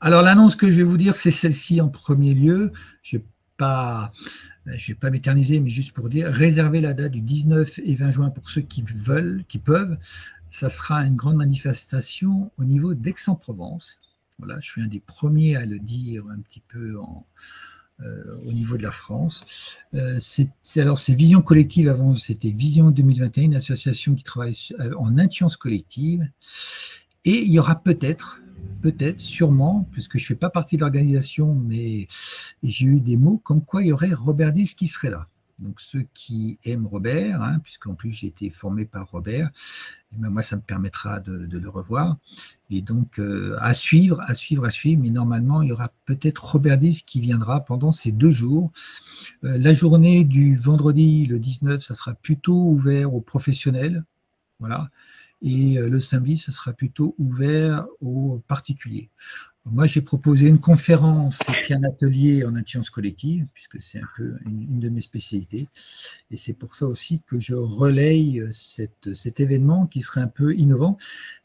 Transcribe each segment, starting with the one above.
Alors, l'annonce que je vais vous dire, c'est celle-ci en premier lieu. Je ne vais pas m'éterniser, mais juste pour dire, réservez la date du 19 et 20 juin pour ceux qui veulent, qui peuvent. Ça sera une grande manifestation au niveau d'Aix-en-Provence. Voilà, je suis un des premiers à le dire un petit peu au niveau de la France. Alors, c'est Vision Collective, avant c'était Vision 2021, une association qui travaille en intelligence collective. Et il y aura peut-être, sûrement, puisque je ne fais pas partie de l'organisation, mais j'ai eu des mots comme quoi il y aurait Robert Diz qui serait là. Donc ceux qui aiment Robert, hein, puisqu'en plus j'ai été formé par Robert, et ben moi ça me permettra de le revoir. Et donc à suivre, mais normalement il y aura peut-être Robert Diz qui viendra pendant ces 2 jours. La journée du vendredi, le 19, ça sera plutôt ouvert aux professionnels, voilà. Et le samedi, ce sera plutôt ouvert aux particuliers. Moi, j'ai proposé une conférence et puis un atelier en intelligence collective, puisque c'est un peu une de mes spécialités. Et c'est pour ça aussi que je relaye cet événement qui serait un peu innovant.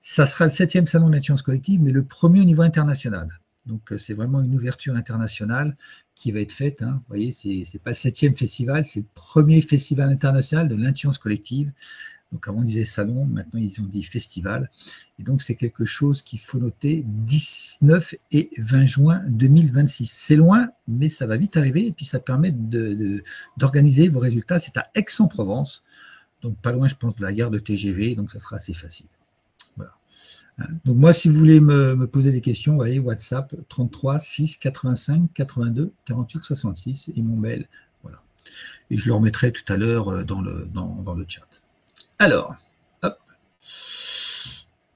Ça sera le 7e salon d'intelligence collective, mais le premier au niveau international. Donc, c'est vraiment une ouverture internationale qui va être faite. Hein. Vous voyez, ce n'est pas le 7e festival, c'est le premier festival international de l'intelligence collective. Donc avant, on disait salon, maintenant, ils ont dit festival. Et donc, c'est quelque chose qu'il faut noter, 19 et 20 juin 2026. C'est loin, mais ça va vite arriver. Et puis, ça permet d'organiser vos résultats. C'est à Aix-en-Provence, donc pas loin, je pense, de la gare de TGV. Donc, ça sera assez facile. Voilà. Donc, moi, si vous voulez me poser des questions, vous voyez, WhatsApp 33 6 85 82 48 66 et mon mail. Voilà. Et je le remettrai tout à l'heure dans le chat. Alors, hop.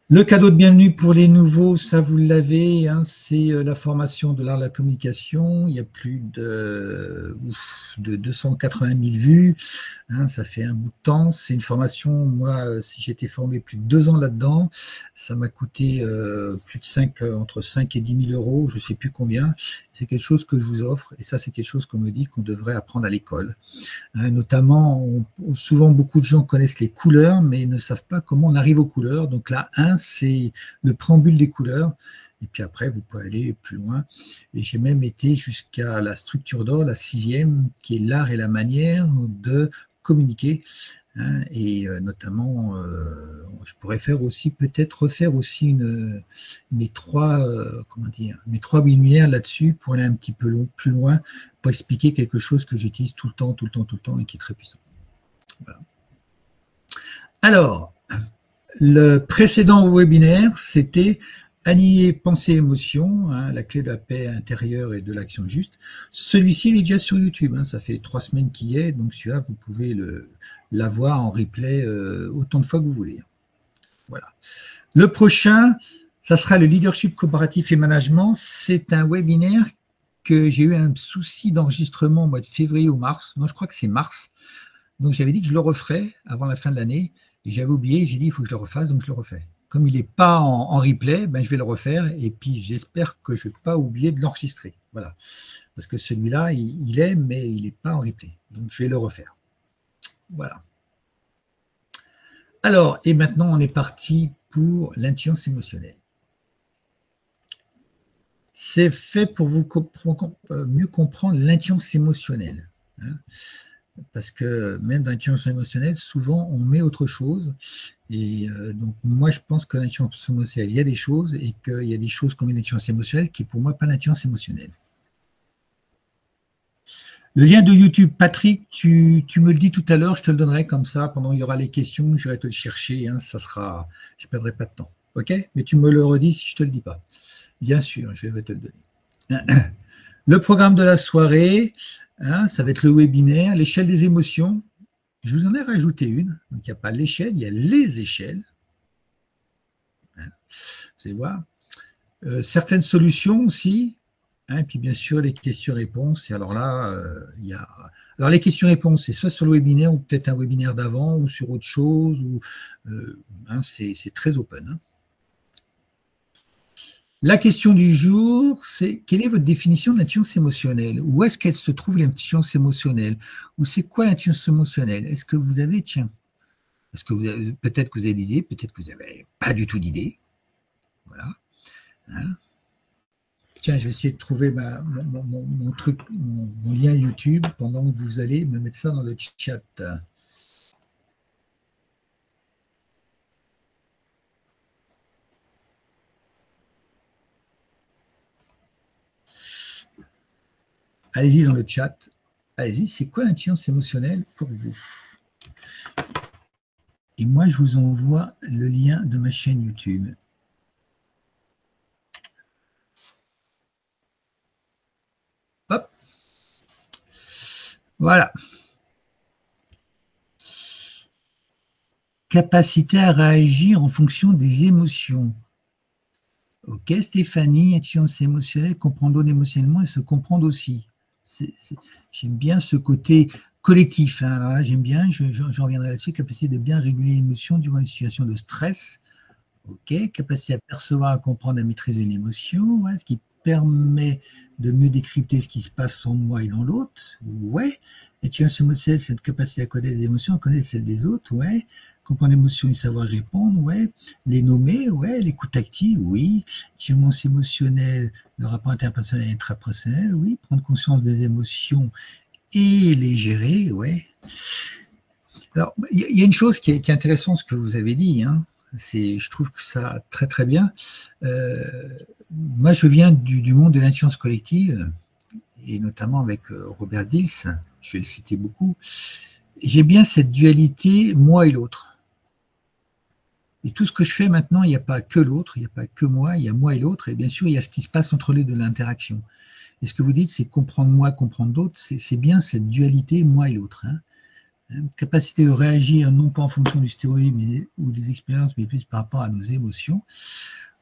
Le cadeau de bienvenue pour les nouveaux, ça vous l'avez, hein, c'est la formation de l'art de la communication. Il y a plus de 280 000 vues, hein, ça fait un bout de temps. C'est une formation, moi, si j'étais formé plus de 2 ans là-dedans, ça m'a coûté plus de entre 5 et 10 000 euros, je ne sais plus combien. C'est quelque chose que je vous offre, et ça, c'est quelque chose qu'on me dit qu'on devrait apprendre à l'école. Notamment, souvent beaucoup de gens connaissent les couleurs, mais ne savent pas comment on arrive aux couleurs. Donc là, c'est le préambule des couleurs. Et puis après, vous pouvez aller plus loin. Et j'ai même été jusqu'à la structure d'or, la 6e, qui est l'art et la manière de communiquer. Hein, et notamment, je pourrais peut-être refaire aussi mes 3 lumières là-dessus pour aller un petit peu plus loin, pour expliquer quelque chose que j'utilise tout le temps et qui est très puissant. Voilà. Alors, le précédent webinaire, c'était Annihiler pensée et émotion, hein, la clé de la paix intérieure et de l'action juste. Celui-ci, il est déjà sur YouTube, hein, ça fait 3 semaines qu'il y est, donc celui-là, vous pouvez l'avoir en replay autant de fois que vous voulez. Voilà. Le prochain, ça sera le leadership coopératif et management. C'est un webinaire que j'ai eu un souci d'enregistrement au mois de février ou mars. Non, je crois que c'est mars. Donc, j'avais dit que je le referais avant la fin de l'année. Et j'avais oublié, j'ai dit, il faut que je le refasse, donc je le refais. Comme il n'est pas en replay, ben, je vais le refaire. Et puis, j'espère que je ne vais pas oublier de l'enregistrer. Voilà. Parce que celui-là, il est, mais il n'est pas en replay. Donc, je vais le refaire. Voilà. Alors, et maintenant, on est parti pour l'intelligence émotionnelle. C'est fait pour vous mieux comprendre l'intelligence émotionnelle. Hein, parce que même dans l'intelligence émotionnelle, souvent, on met autre chose. Et donc, moi, je pense que l'intelligence émotionnelle, il y a des choses, et qu'il y a des choses qu'on met dans l'intelligence émotionnelle qui, pour moi, pas l'intelligence émotionnelle. Le lien de YouTube, Patrick, tu me le dis tout à l'heure, je te le donnerai comme ça, pendant qu'il y aura les questions, je vais te le chercher, hein, ça sera, je ne perdrai pas de temps. Ok? Mais tu me le redis si je ne te le dis pas. Bien sûr, je vais te le donner. Le programme de la soirée, hein, ça va être le webinaire, l'échelle des émotions. Je vous en ai rajouté une. Donc, il n'y a pas l'échelle, il y a les échelles. Hein, vous allez voir. Certaines solutions aussi. Hein, et puis, bien sûr, les questions-réponses. Et alors là, il y a… Alors, les questions-réponses, c'est soit sur le webinaire ou peut-être un webinaire d'avant ou sur autre chose. Hein, c'est très open. Hein. La question du jour, c'est quelle est votre définition de l'intelligence émotionnelle? Où est-ce qu'elle se trouve l'intelligence émotionnelle? Ou c'est quoi l'intelligence émotionnelle? Est-ce que vous avez, parce que peut-être que vous avez des idées, peut-être que vous n'avez pas du tout d'idées. Voilà. Hein, Tiens, je vais essayer de trouver mon truc, mon lien YouTube pendant que vous allez me mettre ça dans le chat. Allez-y dans le chat. Allez-y, c'est quoi l'intelligence émotionnelle pour vous? Et moi, je vous envoie le lien de ma chaîne YouTube. Hop. Voilà. Capacité à réagir en fonction des émotions. Ok, Stéphanie, intelligence émotionnelle, comprendre émotionnellement et se comprendre aussi. J'aime bien ce côté collectif. Hein. Alors là, j'aime bien, j'en reviendrai là-dessus, capacité de bien réguler l'émotion durant les situations de stress. Ok, capacité à percevoir, à comprendre, à maîtriser une émotion, ouais, ce qui permet de mieux décrypter ce qui se passe en moi et dans l'autre. Ouais, l'intelligence émotionnelle, c'est une capacité à connaître les émotions, à connaître celles des autres. Ouais, comprendre l'émotion et savoir répondre. Ouais, les nommer. Ouais, l'écoute active. Oui, l'intelligence émotionnelle, le rapport interpersonnel et intrapersonnel. Oui, prendre conscience des émotions et les gérer. Ouais. Alors, il y a une chose qui est intéressante, ce que vous avez dit, hein. Je trouve que ça très très bien. Moi, je viens du monde de l'intelligence collective, et notamment avec Robert Dills, je vais le citer beaucoup. J'ai bien cette dualité moi et l'autre. Et tout ce que je fais maintenant, il n'y a pas que l'autre, il n'y a pas que moi, il y a moi et l'autre, et bien sûr, il y a ce qui se passe entre les deux, l'interaction. Et ce que vous dites, c'est comprendre moi, comprendre l'autre, c'est bien cette dualité moi et l'autre. Hein. Capacité de réagir non pas en fonction du stéréotype ou des expériences, mais plus par rapport à nos émotions.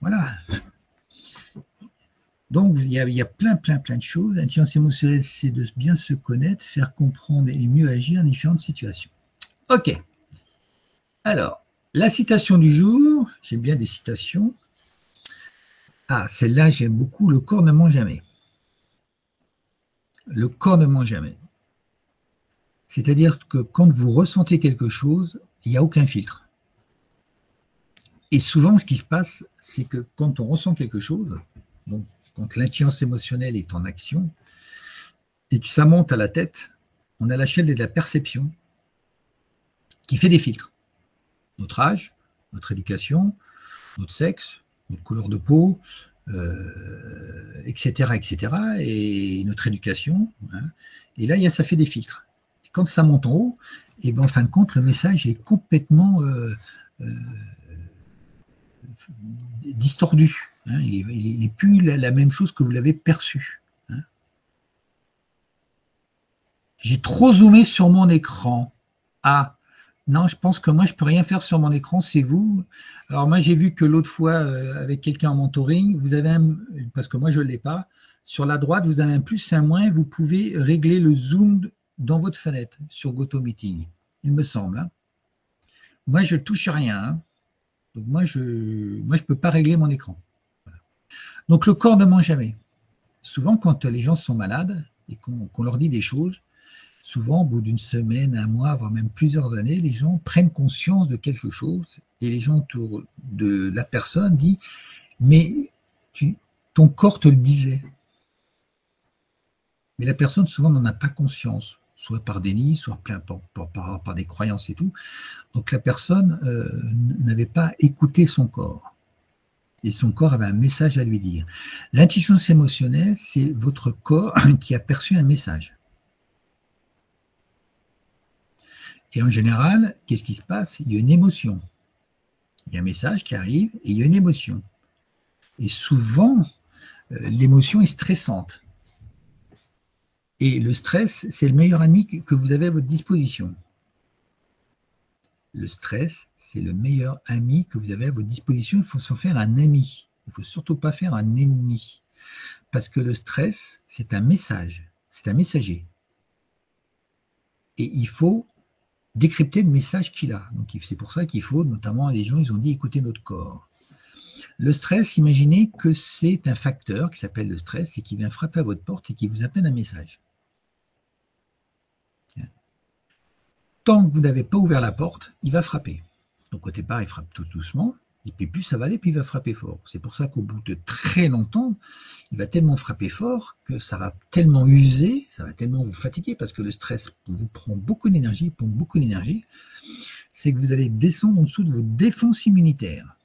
Voilà. Donc, il y a plein de choses. L'intelligence émotionnelle, c'est de bien se connaître, faire comprendre et mieux agir dans différentes situations. Ok. Alors, la citation du jour, j'aime bien des citations. Ah, celle-là, j'aime beaucoup. Le corps ne ment jamais. Le corps ne ment jamais. C'est-à-dire que quand vous ressentez quelque chose, il n'y a aucun filtre. Et souvent, ce qui se passe, c'est que quand on ressent quelque chose, donc, quand l'intelligence émotionnelle est en action et que ça monte à la tête, on a la chaîne de la perception qui fait des filtres. Notre âge, notre éducation, notre sexe, notre couleur de peau, etc., etc., et notre éducation. Hein. Et là, ça fait des filtres. Et quand ça monte en haut, et ben, en fin de compte, le message est complètement distordu. Hein. Il n'est plus la même chose que vous l'avez perçu. Hein. J'ai trop zoomé sur mon écran. Ah, non, je pense que moi, je ne peux rien faire sur mon écran, c'est vous. Alors moi, j'ai vu que l'autre fois, avec quelqu'un en mentoring, vous avez parce que moi, je ne l'ai pas, sur la droite, vous avez un plus, un moins, vous pouvez régler le zoom dans votre fenêtre sur GoToMeeting, il me semble. Hein. Moi, je ne touche rien. Hein. Donc moi, je ne peux pas régler mon écran. Voilà. Donc le corps ne ment jamais. Souvent, quand les gens sont malades et qu'on leur dit des choses, souvent, au bout d'une semaine, un mois, voire même plusieurs années, les gens prennent conscience de quelque chose et les gens autour de la personne disent « mais ton corps te le disait ». Mais la personne, souvent, n'en a pas conscience, soit par déni, soit par des croyances et tout. Donc la personne n'avait pas écouté son corps. Et son corps avait un message à lui dire. L'intelligence émotionnelle, c'est votre corps qui a perçu un message. Et en général, qu'est-ce qui se passe? Il y a une émotion. Il y a un message qui arrive et il y a une émotion. Et souvent, l'émotion est stressante. Et le stress, c'est le meilleur ami que vous avez à votre disposition. Le stress, c'est le meilleur ami que vous avez à votre disposition. Il faut s'en faire un ami. Il ne faut surtout pas faire un ennemi. Parce que le stress, c'est un message. C'est un messager. Et il faut décrypter le message qu'il a. Donc c'est pour ça qu'il faut, notamment les gens, ils ont dit écoutez notre corps. Le stress, imaginez que c'est un facteur qui s'appelle le stress et qui vient frapper à votre porte et qui vous appelle un message. Tant que vous n'avez pas ouvert la porte, il va frapper. Donc au départ, il frappe tout doucement, Et puis plus ça va aller, plus il va frapper fort. C'est pour ça qu'au bout de très longtemps, il va tellement frapper fort que ça va tellement user, ça va tellement vous fatiguer, parce que le stress vous prend beaucoup d'énergie, pompe beaucoup d'énergie, c'est que vous allez descendre en dessous de vos défenses immunitaires.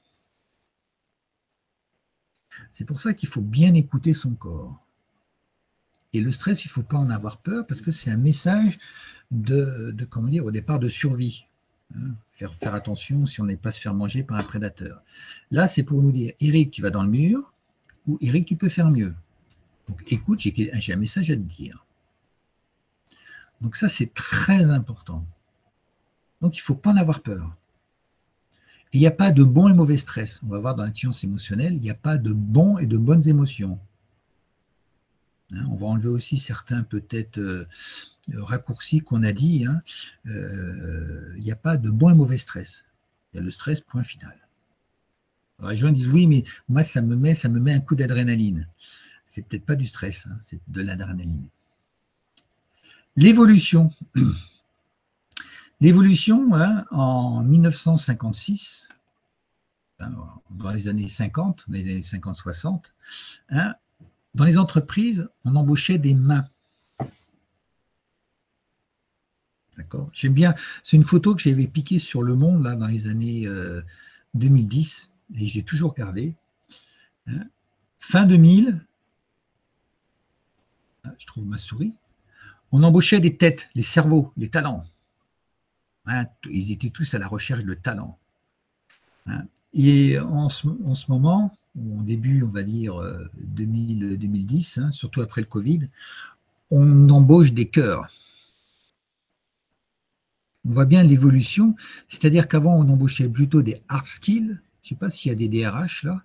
C'est pour ça qu'il faut bien écouter son corps. Et le stress, il ne faut pas en avoir peur, parce que c'est un message comment dire, au départ, de survie. Faire attention si on n'est pas se faire manger par un prédateur. Là, c'est pour nous dire, Eric, tu vas dans le mur, ou Eric, tu peux faire mieux. Donc écoute, j'ai un message à te dire. Donc ça, c'est très important. Donc il ne faut pas en avoir peur. Et il n'y a pas de bon et mauvais stress. On va voir dans l'intelligence émotionnelle, il n'y a pas de bons et de bonnes émotions. On va enlever aussi certains peut-être raccourcis qu'on a dit. Il n'y a pas de bon et mauvais stress. Il y a le stress, point final. Alors les gens disent oui, mais moi ça me met un coup d'adrénaline. C'est peut-être pas du stress, c'est de l'adrénaline. L'évolution. L'évolution, en 1956, dans les années 50, dans les années 50-60, dans les entreprises, on embauchait des mains. D'accord. J'aime bien. C'est une photo que j'avais piquée sur Le Monde là, dans les années 2010, et je l'ai toujours gardée. Fin 2000, je trouve ma souris, on embauchait des têtes, les cerveaux, les talents. Ils étaient tous à la recherche de talents. Et en ce moment, au début, on va dire 2010, surtout après le Covid, on embauche des cœurs. On voit bien l'évolution, c'est-à-dire qu'avant, on embauchait plutôt des hard skills, je ne sais pas s'il y a des DRH là,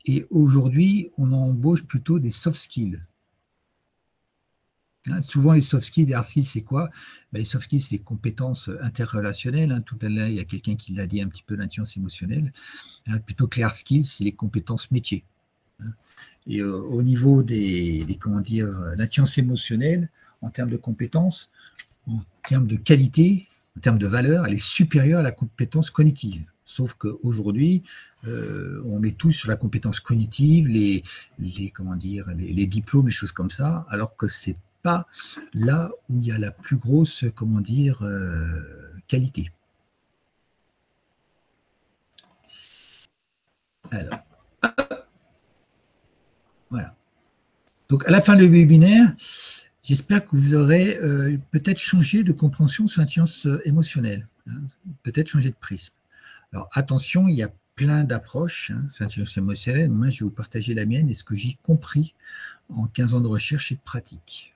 et aujourd'hui, on embauche plutôt des soft skills. Souvent, les soft skills, les hard skills, c'est quoi? Les soft skills, c'est les compétences interrelationnelles. Tout à l'heure, il y a quelqu'un qui l'a dit un petit peu, l'intelligence émotionnelle. Plutôt que les hard skills, c'est les compétences métiers. Et au niveau comment dire, l'intelligence émotionnelle, en termes de compétences, en termes de qualité, en termes de valeur, elle est supérieure à la compétence cognitive. Sauf qu'aujourd'hui, on met tout sur la compétence cognitive, comment dire, les diplômes, les choses comme ça, alors que c'est pas là où il y a la plus grosse, comment dire, qualité. Alors, voilà. Donc, à la fin du webinaire, j'espère que vous aurez peut-être changé de compréhension sur l'intelligence émotionnelle, peut-être changé de prisme. Alors, attention, il y a plein d'approches sur l'intelligence émotionnelle. Moi, je vais vous partager la mienne et ce que j'ai compris en 15 ans de recherche et de pratique.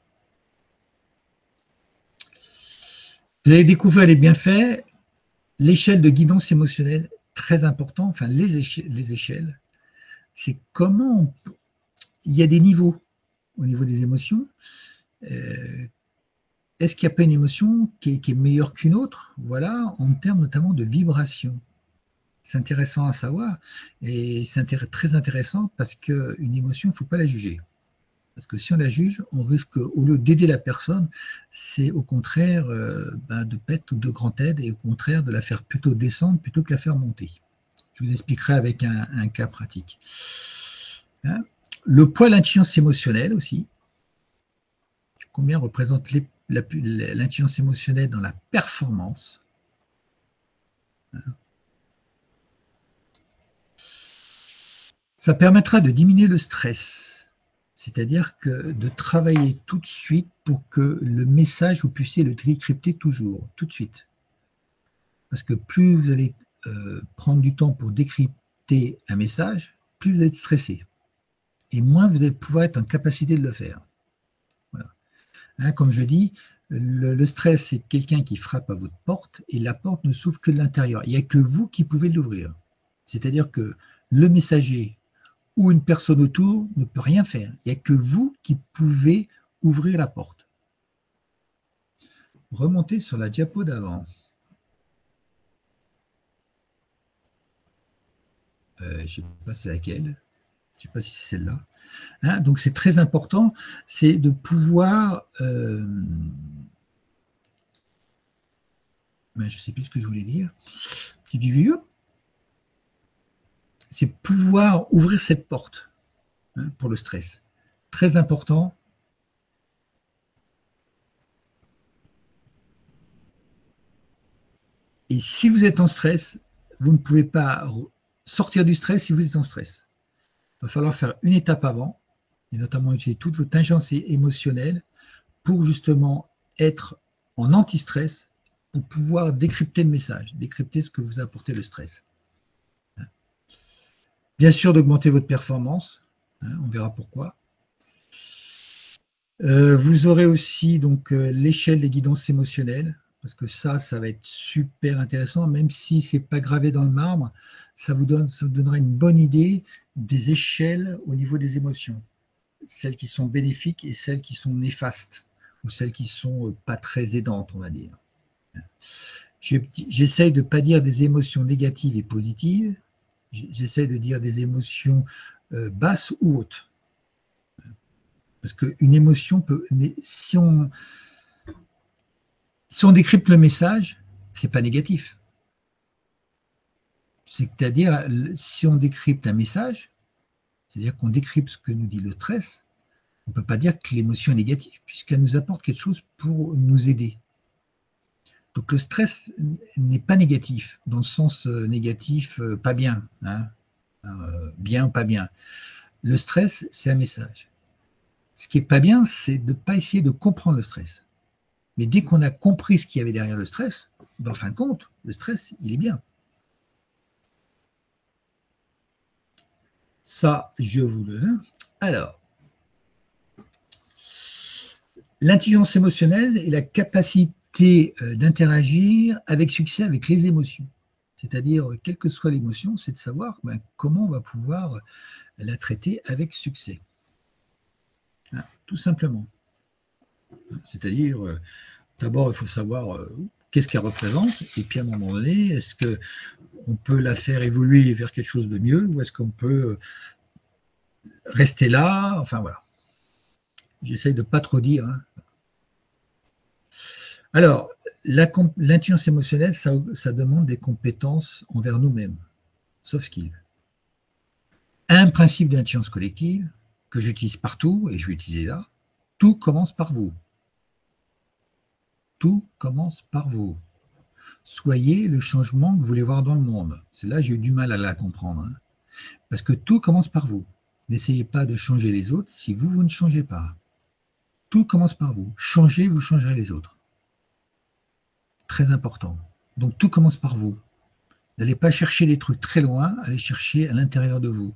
Vous allez découvrir les bienfaits, l'échelle de guidance émotionnelle, très important, enfin les échelles, c'est comment il y a des niveaux au niveau des émotions. Est-ce qu'il n'y a pas une émotion qui est meilleure qu'une autre? Voilà, en termes notamment de vibration. C'est intéressant à savoir et c'est très intéressant parce qu'une émotion, il ne faut pas la juger. Parce que si on la juge, on risque, au lieu d'aider la personne, c'est au contraire de pète ou de grande aide et au contraire de la faire plutôt descendre plutôt que la faire monter. Je vous expliquerai avec un cas pratique. Le poids de l'intelligence émotionnelle aussi. Combien représente l'intelligence émotionnelle dans la performance? Ça permettra de diminuer le stress, c'est-à-dire que de travailler tout de suite pour que le message, vous puissiez le décrypter toujours, tout de suite. Parce que plus vous allez prendre du temps pour décrypter un message, plus vous êtes stressé. Et moins vous allez pouvoir être en capacité de le faire. Voilà. Comme je dis, le stress, c'est quelqu'un qui frappe à votre porte et la porte ne s'ouvre que de l'intérieur. Il n'y a que vous qui pouvez l'ouvrir. C'est-à-dire que le messager ou une personne autour ne peut rien faire. Il n'y a que vous qui pouvez ouvrir la porte. Remontez sur la diapo d'avant. Je ne sais pas c'est laquelle. Je ne sais pas si c'est celle-là. Donc c'est très important, c'est de pouvoir... je ne sais plus ce que je voulais dire. Petit vieux. c'est pouvoir ouvrir cette porte pour le stress. Très important. Et si vous êtes en stress, vous ne pouvez pas sortir du stress si vous êtes en stress. Il va falloir faire une étape avant, et notamment utiliser toute votre intelligence émotionnelle pour justement être en anti-stress, pour pouvoir décrypter le message, décrypter ce que vous a apporté le stress. Bien sûr, d'augmenter votre performance, on verra pourquoi. Vous aurez aussi donc l'échelle des guidances émotionnelles, parce que ça va être super intéressant, même si ce n'est pas gravé dans le marbre, ça vous donnera une bonne idée des échelles au niveau des émotions, celles qui sont bénéfiques et celles qui sont néfastes, ou celles qui ne sont pas très aidantes, on va dire. J'essaye de ne pas dire des émotions négatives et positives, j'essaie de dire des émotions basses ou hautes. Parce qu'une émotion peut, si on décrypte le message, ce n'est pas négatif. C'est-à-dire, si on décrypte un message, c'est-à-dire qu'on décrypte ce que nous dit le stress, on ne peut pas dire que l'émotion est négative, puisqu'elle nous apporte quelque chose pour nous aider. Donc le stress n'est pas négatif, dans le sens négatif, pas bien, hein, bien ou pas bien. Le stress, c'est un message. Ce qui n'est pas bien, c'est de ne pas essayer de comprendre le stress. Mais dès qu'on a compris ce qu'il y avait derrière le stress, ben, en fin de compte, le stress, il est bien. Ça, je vous le donne. Alors, l'intelligence émotionnelle est la capacité d'interagir avec succès avec les émotions. C'est-à-dire, quelle que soit l'émotion, c'est de savoir comment on va pouvoir la traiter avec succès. Tout simplement. C'est-à-dire, d'abord, il faut savoir qu'est-ce qu'elle représente, et puis à un moment donné, est-ce qu'on peut la faire évoluer vers quelque chose de mieux, ou est-ce qu'on peut rester là, enfin voilà. J'essaye de ne pas trop dire. Hein. Alors, l'intelligence émotionnelle, ça demande des compétences envers nous-mêmes, soft skills. Un principe d'intelligence collective que j'utilise partout, et je vais utiliser là, tout commence par vous. Tout commence par vous. Soyez le changement que vous voulez voir dans le monde. C'est là que j'ai eu du mal à la comprendre. Hein. Parce que tout commence par vous. N'essayez pas de changer les autres si vous ne changez pas. Tout commence par vous. Changez, vous changerez les autres. Très important. Donc tout commence par vous. N'allez pas chercher des trucs très loin, allez chercher à l'intérieur de vous.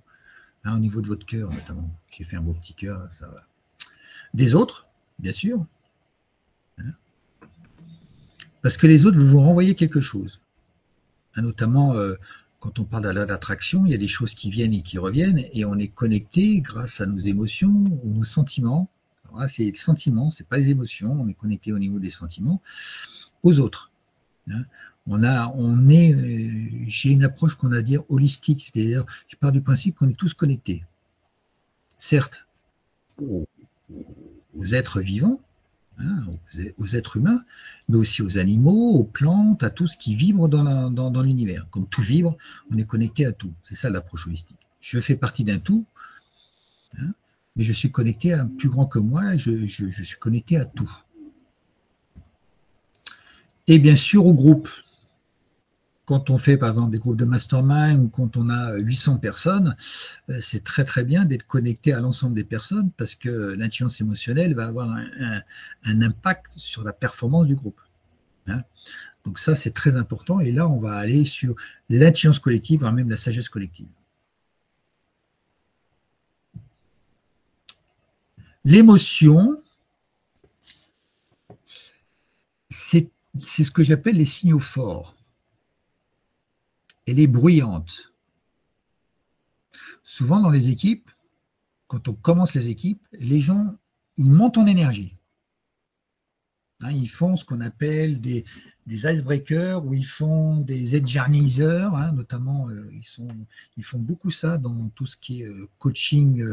Hein, au niveau de votre cœur notamment. J'ai fait un beau petit cœur, ça va. Des autres, bien sûr. Hein. Parce que les autres, vous vous renvoyez quelque chose. Hein, notamment, quand on parle d'attraction, il y a des choses qui viennent et qui reviennent, et on est connecté grâce à nos émotions ou nos sentiments. Alors là, c'est les sentiments, c'est pas les émotions, on est connecté au niveau des sentiments aux autres. Hein. J'ai une approche qu'on a dire holistique, c'est-à-dire, je pars du principe qu'on est tous connectés. Certes, aux êtres vivants, hein, aux êtres humains, mais aussi aux animaux, aux plantes, à tout ce qui vibre dans l'univers. Comme tout vibre, on est connecté à tout. C'est ça l'approche holistique. Je fais partie d'un tout, hein, mais je suis connecté à un plus grand que moi, je suis connecté à tout. Et bien sûr au groupe. Quand on fait par exemple des groupes de mastermind ou quand on a 800 personnes, c'est très très bien d'être connecté à l'ensemble des personnes parce que l'intelligence émotionnelle va avoir un impact sur la performance du groupe. Hein. Donc ça c'est très important et là on va aller sur l'intelligence collective, voire même la sagesse collective. L'émotion, c'est ce que j'appelle les signaux forts. Elle est bruyante. Souvent dans les équipes, quand on commence les équipes, les gens, ils montent en énergie. Hein, ils font ce qu'on appelle des icebreakers ou ils font des edge-jarnisers, hein, notamment ils font beaucoup ça dans tout ce qui est coaching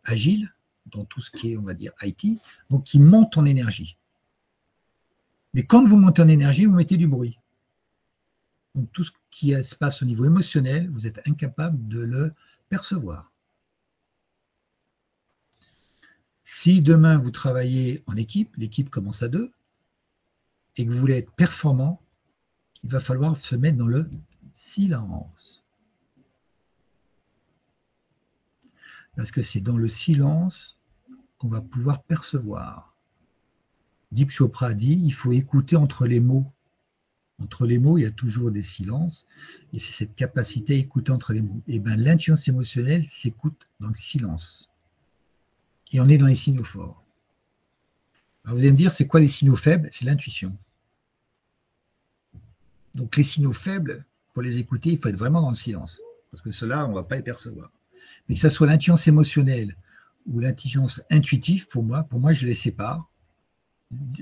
agile, dans tout ce qui est, on va dire, IT. Donc, ils montent en énergie. Mais quand vous montez en énergie, vous mettez du bruit. Donc tout ce qui se passe au niveau émotionnel, vous êtes incapable de le percevoir. Si demain vous travaillez en équipe, l'équipe commence à 2, et que vous voulez être performant, il va falloir se mettre dans le silence. Parce que c'est dans le silence qu'on va pouvoir percevoir. Deepak Chopra dit, il faut écouter entre les mots. Entre les mots, il y a toujours des silences, et c'est cette capacité à écouter entre les mots. Et bien, l'intelligence émotionnelle s'écoute dans le silence. Et on est dans les signaux forts. Alors vous allez me dire, c'est quoi les signaux faibles? C'est l'intuition. Donc les signaux faibles, pour les écouter, il faut être vraiment dans le silence, parce que cela, on ne va pas les percevoir. Mais que ce soit l'intelligence émotionnelle ou l'intelligence intuitive, pour moi, je les sépare.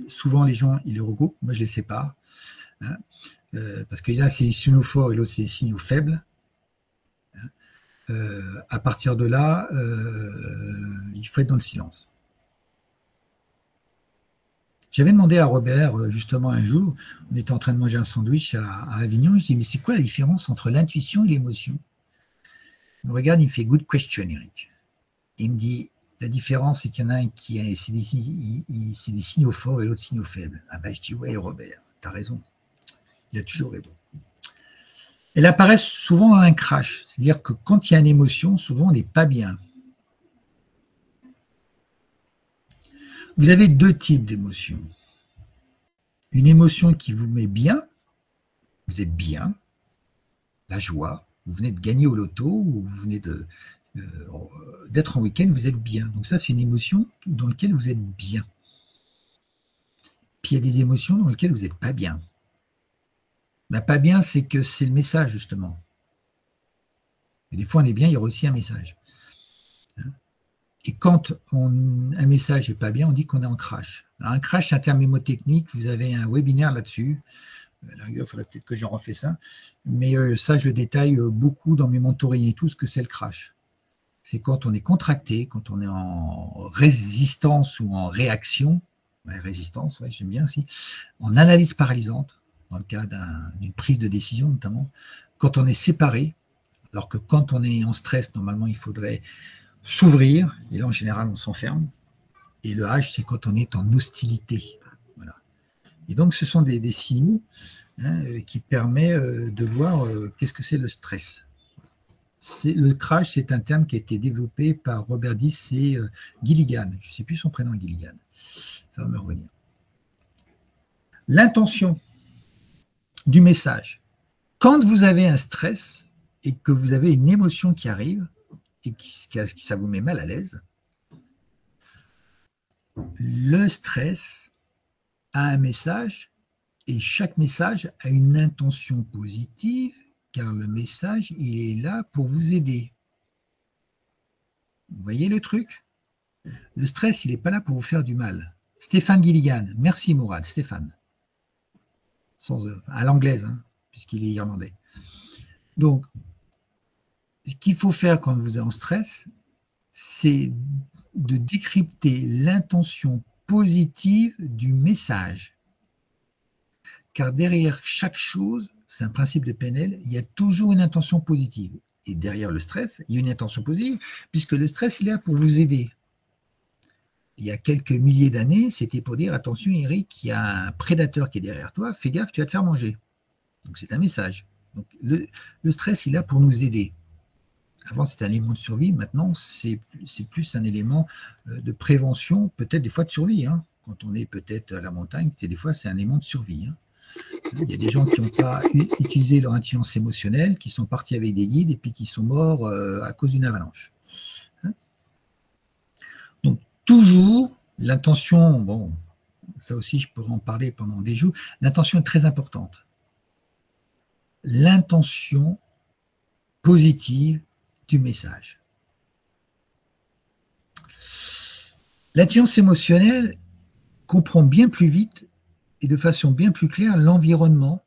Souvent, les gens, ils les regroupent, moi, je les sépare. Hein, parce qu'il y a ces signaux forts et l'autre, c'est les signaux faibles. À partir de là, il faut être dans le silence. J'avais demandé à Robert, justement, un jour, on était en train de manger un sandwich à Avignon, je dis, mais c'est quoi la différence entre l'intuition et l'émotion? Il me regarde, il me fait, good question, Eric. Il me dit, la différence, c'est qu'il y en a un qui a, c'est des signaux forts et l'autre signaux faibles. Ah ben, je dis, ouais, Robert, t'as raison. Il a toujours raison. Elle apparaît souvent dans un crash, c'est-à-dire que quand il y a une émotion, souvent on n'est pas bien. Vous avez 2 types d'émotions. Une émotion qui vous met bien, vous êtes bien, la joie, vous venez de gagner au loto ou vous venez d'être en week-end, vous êtes bien. Donc ça, c'est une émotion dans laquelle vous êtes bien. Puis il y a des émotions dans lesquelles vous n'êtes pas bien. Ben, pas bien, c'est que c'est le message, justement. Et des fois, on est bien, il y aura aussi un message. Et quand un message n'est pas bien, on dit qu'on est en crash. Alors, un crash, c'est un terme mémotechnique. Vous avez un webinaire là-dessus. Il faudrait peut-être que j'en refais ça. Mais ça, je détaille beaucoup dans mes mentorings et tout ce que c'est le crash. C'est quand on est contracté, quand on est en résistance ou en réaction. Ouais, résistance, ouais, j'aime bien aussi. En analyse paralysante, dans le cas d'une prise de décision notamment. Quand on est séparé, alors que quand on est en stress, normalement, il faudrait s'ouvrir, et là en général on s'enferme, et le H c'est quand on est en hostilité. Voilà. Et donc ce sont des signaux qui permettent de voir qu'est-ce que c'est le stress. Le crash, c'est un terme qui a été développé par Robert Diss et Gilligan. Je ne sais plus son prénom, Gilligan. Ça va me revenir. L'intention du message. Quand vous avez un stress et que vous avez une émotion qui arrive, et ça vous met mal à l'aise, le stress a un message et chaque message a une intention positive car le message, il est là pour vous aider. Vous voyez le truc? Le stress, il n'est pas là pour vous faire du mal. Stéphane Gilligan, merci Mourad, Stéphane. À l'anglaise, hein, puisqu'il est irlandais. Donc, ce qu'il faut faire quand vous êtes en stress, c'est de décrypter l'intention positive du message. Car derrière chaque chose, c'est un principe de PNL, il y a toujours une intention positive. Et derrière le stress, il y a une intention positive, puisque le stress, il est là pour vous aider. Il y a quelques milliers d'années, c'était pour dire, attention Eric, il y a un prédateur qui est derrière toi, fais gaffe, tu vas te faire manger. Donc c'est un message. Donc, le stress, il est là pour nous aider. Avant, c'était un élément de survie. Maintenant, c'est plus un élément de prévention, peut-être des fois de survie. Hein. Quand on est peut-être à la montagne, des fois, c'est un élément de survie. Hein. Il y a des gens qui n'ont pas utilisé leur intelligence émotionnelle, qui sont partis avec des guides et puis qui sont morts à cause d'une avalanche. Hein. Donc, toujours, l'intention, bon, ça aussi, je pourrais en parler pendant des jours, l'intention est très importante. L'intention positive du message. L'intelligence émotionnelle comprend bien plus vite et de façon bien plus claire l'environnement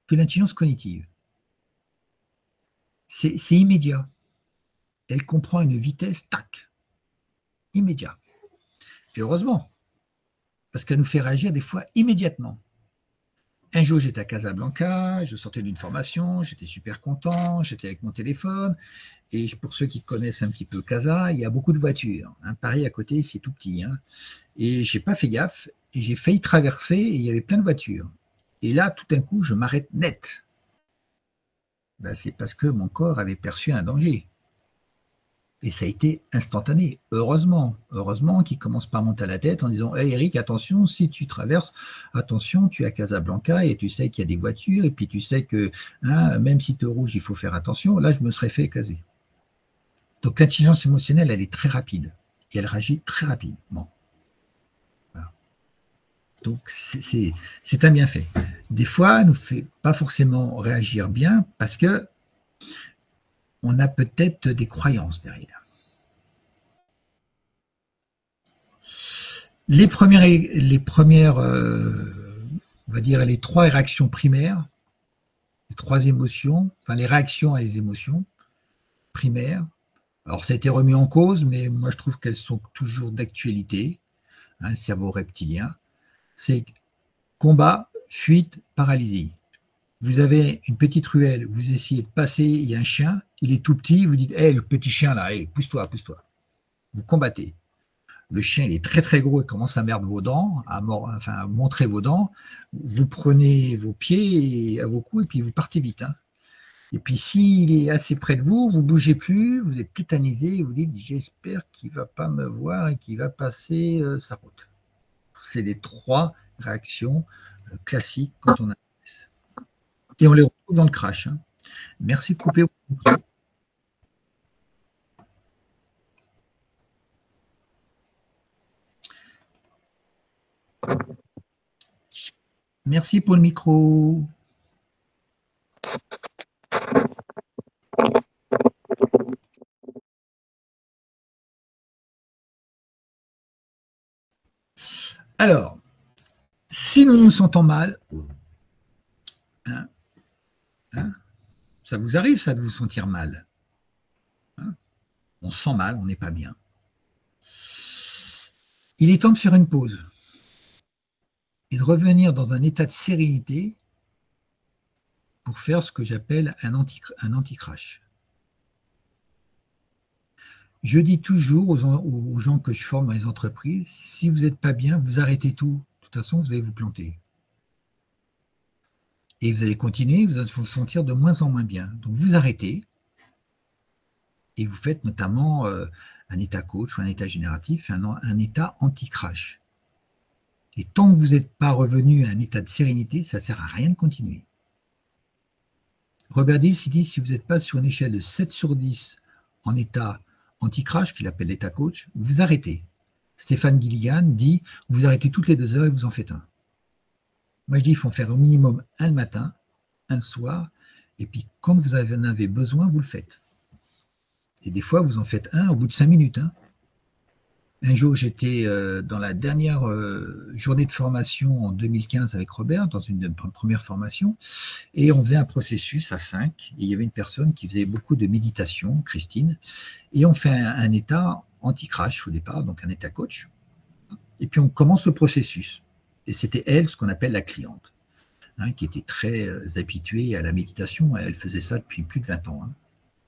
que l'intelligence cognitive. C'est immédiat. Elle comprend une vitesse, tac, immédiat. Et heureusement, parce qu'elle nous fait réagir des fois immédiatement. Un jour, j'étais à Casablanca, je sortais d'une formation, j'étais super content, j'étais avec mon téléphone. Et pour ceux qui connaissent un petit peu Casa, il y a beaucoup de voitures. Hein. Paris, à côté, c'est tout petit. Hein. Et je n'ai pas fait gaffe, et j'ai failli traverser, et il y avait plein de voitures. Et là, tout d'un coup, je m'arrête net. Ben, c'est parce que mon corps avait perçu un danger. Et ça a été instantané. Heureusement qu'il commence par monter à la tête en disant hey Eric, attention, si tu traverses, attention, tu es à Casablanca et tu sais qu'il y a des voitures, et puis tu sais que hein, même si tu es rouge, il faut faire attention. Là, je me serais fait caser. Donc l'intelligence émotionnelle, elle est très rapide. Et elle réagit très rapidement. Voilà. Donc c'est un bienfait. Des fois, elle ne nous fait pas forcément réagir bien parce que on a peut-être des croyances derrière. Les premières on va dire les trois réactions primaires, les trois émotions, enfin les réactions à les émotions primaires. Alors ça a été remis en cause, mais moi je trouve qu'elles sont toujours d'actualité, hein, le cerveau reptilien. C'est combat, fuite, paralysie. Vous avez une petite ruelle, vous essayez de passer, il y a un chien, il est tout petit, vous dites hey, le petit chien là, hey, pousse-toi, pousse-toi. Vous combattez. Le chien il est très très gros et commence à mordre vos dents, à montrer vos dents. Vous prenez vos pieds à vos coups et puis vous partez vite. Hein. Et puis s'il est assez près de vous, vous ne bougez plus, vous êtes tétanisé et vous dites j'espère qu'il ne va pas me voir et qu'il va passer sa route. C'est les trois réactions classiques quand on a stress. Et on les retrouve dans le crash. Hein. Merci de couper. Merci pour le micro. Alors, si nous nous sentons mal, hein, hein, ça vous arrive ça de vous sentir mal. Hein, on se sent mal, on n'est pas bien. Il est temps de faire une pause et de revenir dans un état de sérénité pour faire ce que j'appelle un anti-crash. Je dis toujours aux gens que je forme dans les entreprises, si vous n'êtes pas bien, vous arrêtez tout. De toute façon, vous allez vous planter. Et vous allez continuer, vous allez vous sentir de moins en moins bien. Donc vous arrêtez et vous faites notamment un état coach ou un état génératif, un état anti-crash. Et tant que vous n'êtes pas revenu à un état de sérénité, ça ne sert à rien de continuer. Robert Dills dit si vous n'êtes pas sur une échelle de 7 sur 10 en état anti-crash, qu'il appelle l'état coach, vous arrêtez. Stéphane Gilligan dit vous arrêtez toutes les 2 heures et vous en faites un. Moi je dis il faut en faire au minimum un le matin, un le soir, et puis quand vous en avez besoin, vous le faites. Et des fois, vous en faites un au bout de 5 minutes. Hein. Un jour, j'étais dans la dernière journée de formation en 2015 avec Robert, dans une première formation, et on faisait un processus à 5, et il y avait une personne qui faisait beaucoup de méditation, Christine, et on fait un état anti-crash au départ, donc un état coach, et puis on commence le processus. Et c'était elle, ce qu'on appelle la cliente, hein, qui était très habituée à la méditation, elle faisait ça depuis plus de 20 ans, hein,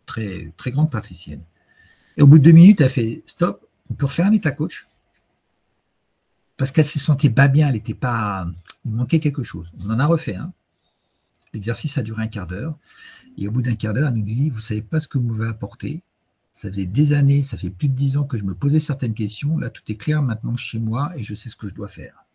très, très grande praticienne. Et au bout de 2 minutes, elle fait stop, on peut refaire un état coach. Parce qu'elle ne se sentait pas bien, elle était pas. Il manquait quelque chose. On en a refait un. L'exercice a duré un quart d'heure. Et au bout d'un quart d'heure, elle nous dit vous ne savez pas ce que vous m'avez apporté. Ça faisait des années, ça fait plus de 10 ans que je me posais certaines questions. Là, tout est clair maintenant chez moi et je sais ce que je dois faire.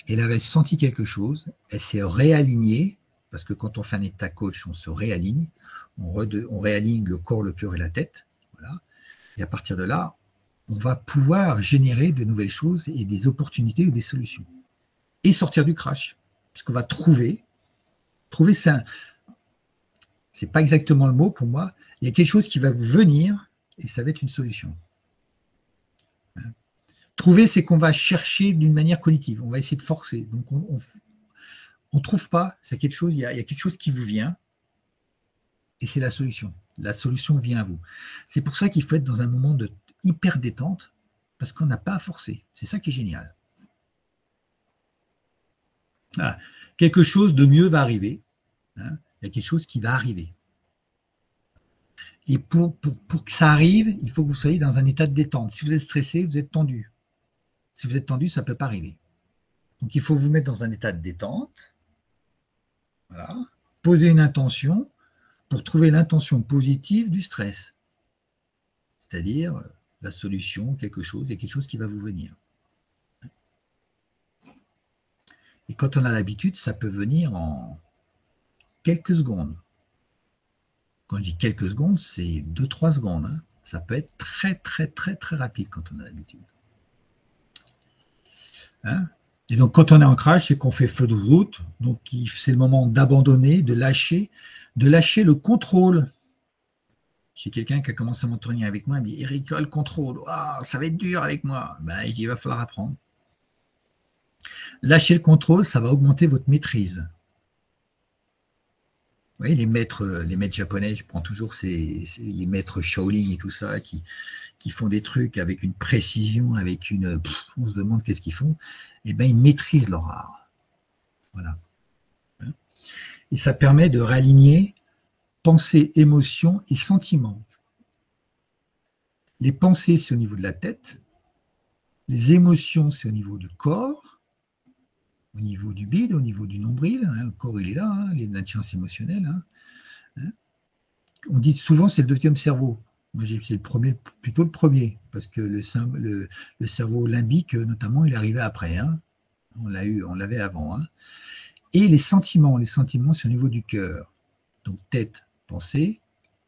Elle avait senti quelque chose, elle s'est réalignée, parce que quand on fait un état coach, on se réaligne, on réaligne le corps, le cœur et la tête. Voilà. Et à partir de là, on va pouvoir générer de nouvelles choses et des opportunités ou des solutions. Et sortir du crash. Puisqu'on va trouver c'est pas exactement le mot pour moi, il y a quelque chose qui va vous venir et ça va être une solution. Trouver, c'est qu'on va chercher d'une manière cognitive, on va essayer de forcer. Donc on ne trouve pas, c'est quelque chose, il y a quelque chose qui vous vient et c'est la solution. La solution vient à vous. C'est pour ça qu'il faut être dans un moment de hyper détente parce qu'on n'a pas à forcer. C'est ça qui est génial. Voilà. Quelque chose de mieux va arriver. Hein. Il y a quelque chose qui va arriver. Et pour que ça arrive, il faut que vous soyez dans un état de détente. Si vous êtes stressé, vous êtes tendu. Si vous êtes tendu, ça ne peut pas arriver. Donc il faut vous mettre dans un état de détente. Voilà. Poser une intention pour trouver l'intention positive du stress. C'est-à-dire la solution, quelque chose, il y a quelque chose qui va vous venir. Et quand on a l'habitude, ça peut venir en quelques secondes. Quand je dis quelques secondes, c'est 2-3 secondes. Hein. Ça peut être très, très, très, très rapide quand on a l'habitude. Hein. Et donc, quand on est en crash, c'est qu'on fait feu de route. Donc, c'est le moment d'abandonner, de lâcher le contrôle. J'ai quelqu'un qui a commencé à m'entraîner avec moi, il me dit Eric, tu as le contrôle, oh, ça va être dur avec moi. Ben, je dis, il va falloir apprendre. Lâcher le contrôle, ça va augmenter votre maîtrise. Vous voyez, les maîtres japonais, je prends toujours les maîtres Shaolin et tout ça, qui font des trucs avec une précision, avec une... on se demande qu'est-ce qu'ils font. Eh bien, ils maîtrisent leur art. Voilà. Et ça permet de réaligner pensée, émotion et sentiment. Les pensées, c'est au niveau de la tête. Les émotions, c'est au niveau du corps, au niveau du bide, au niveau du nombril. Hein, le corps, il est là, hein, l'intelligence émotionnelle. Hein. On dit souvent c'est le deuxième cerveau. Moi, c'est plutôt le premier, parce que le cerveau limbique, notamment, il est arrivé après. Hein. On l'avait avant. Hein. Et les sentiments, c'est au niveau du cœur. Donc tête, pensée,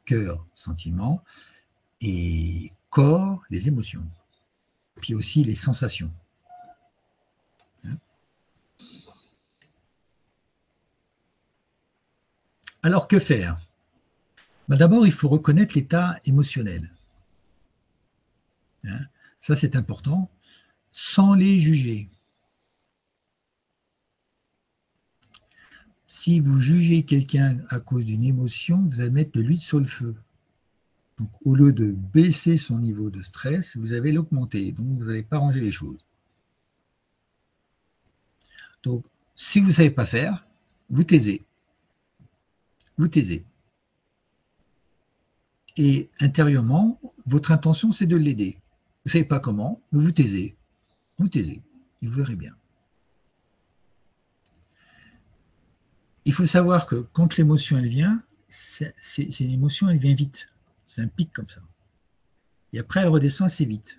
cœur, sentiment, et corps, les émotions. Puis aussi les sensations. Alors, que faire? Ben, d'abord, il faut reconnaître l'état émotionnel. Hein, ça, c'est important, sans les juger. Si vous jugez quelqu'un à cause d'une émotion, vous allez mettre de l'huile sur le feu. Donc, au lieu de baisser son niveau de stress, vous allez l'augmenter. Donc, vous n'allez pas ranger les choses. Donc, si vous ne savez pas faire, vous taisez. Vous taisez. Et intérieurement, votre intention, c'est de l'aider. Vous ne savez pas comment, mais vous taisez. Vous taisez. Et vous verrez bien. Il faut savoir que quand l'émotion, elle vient, c'est une émotion, elle vient vite. C'est un pic comme ça. Et après, elle redescend assez vite.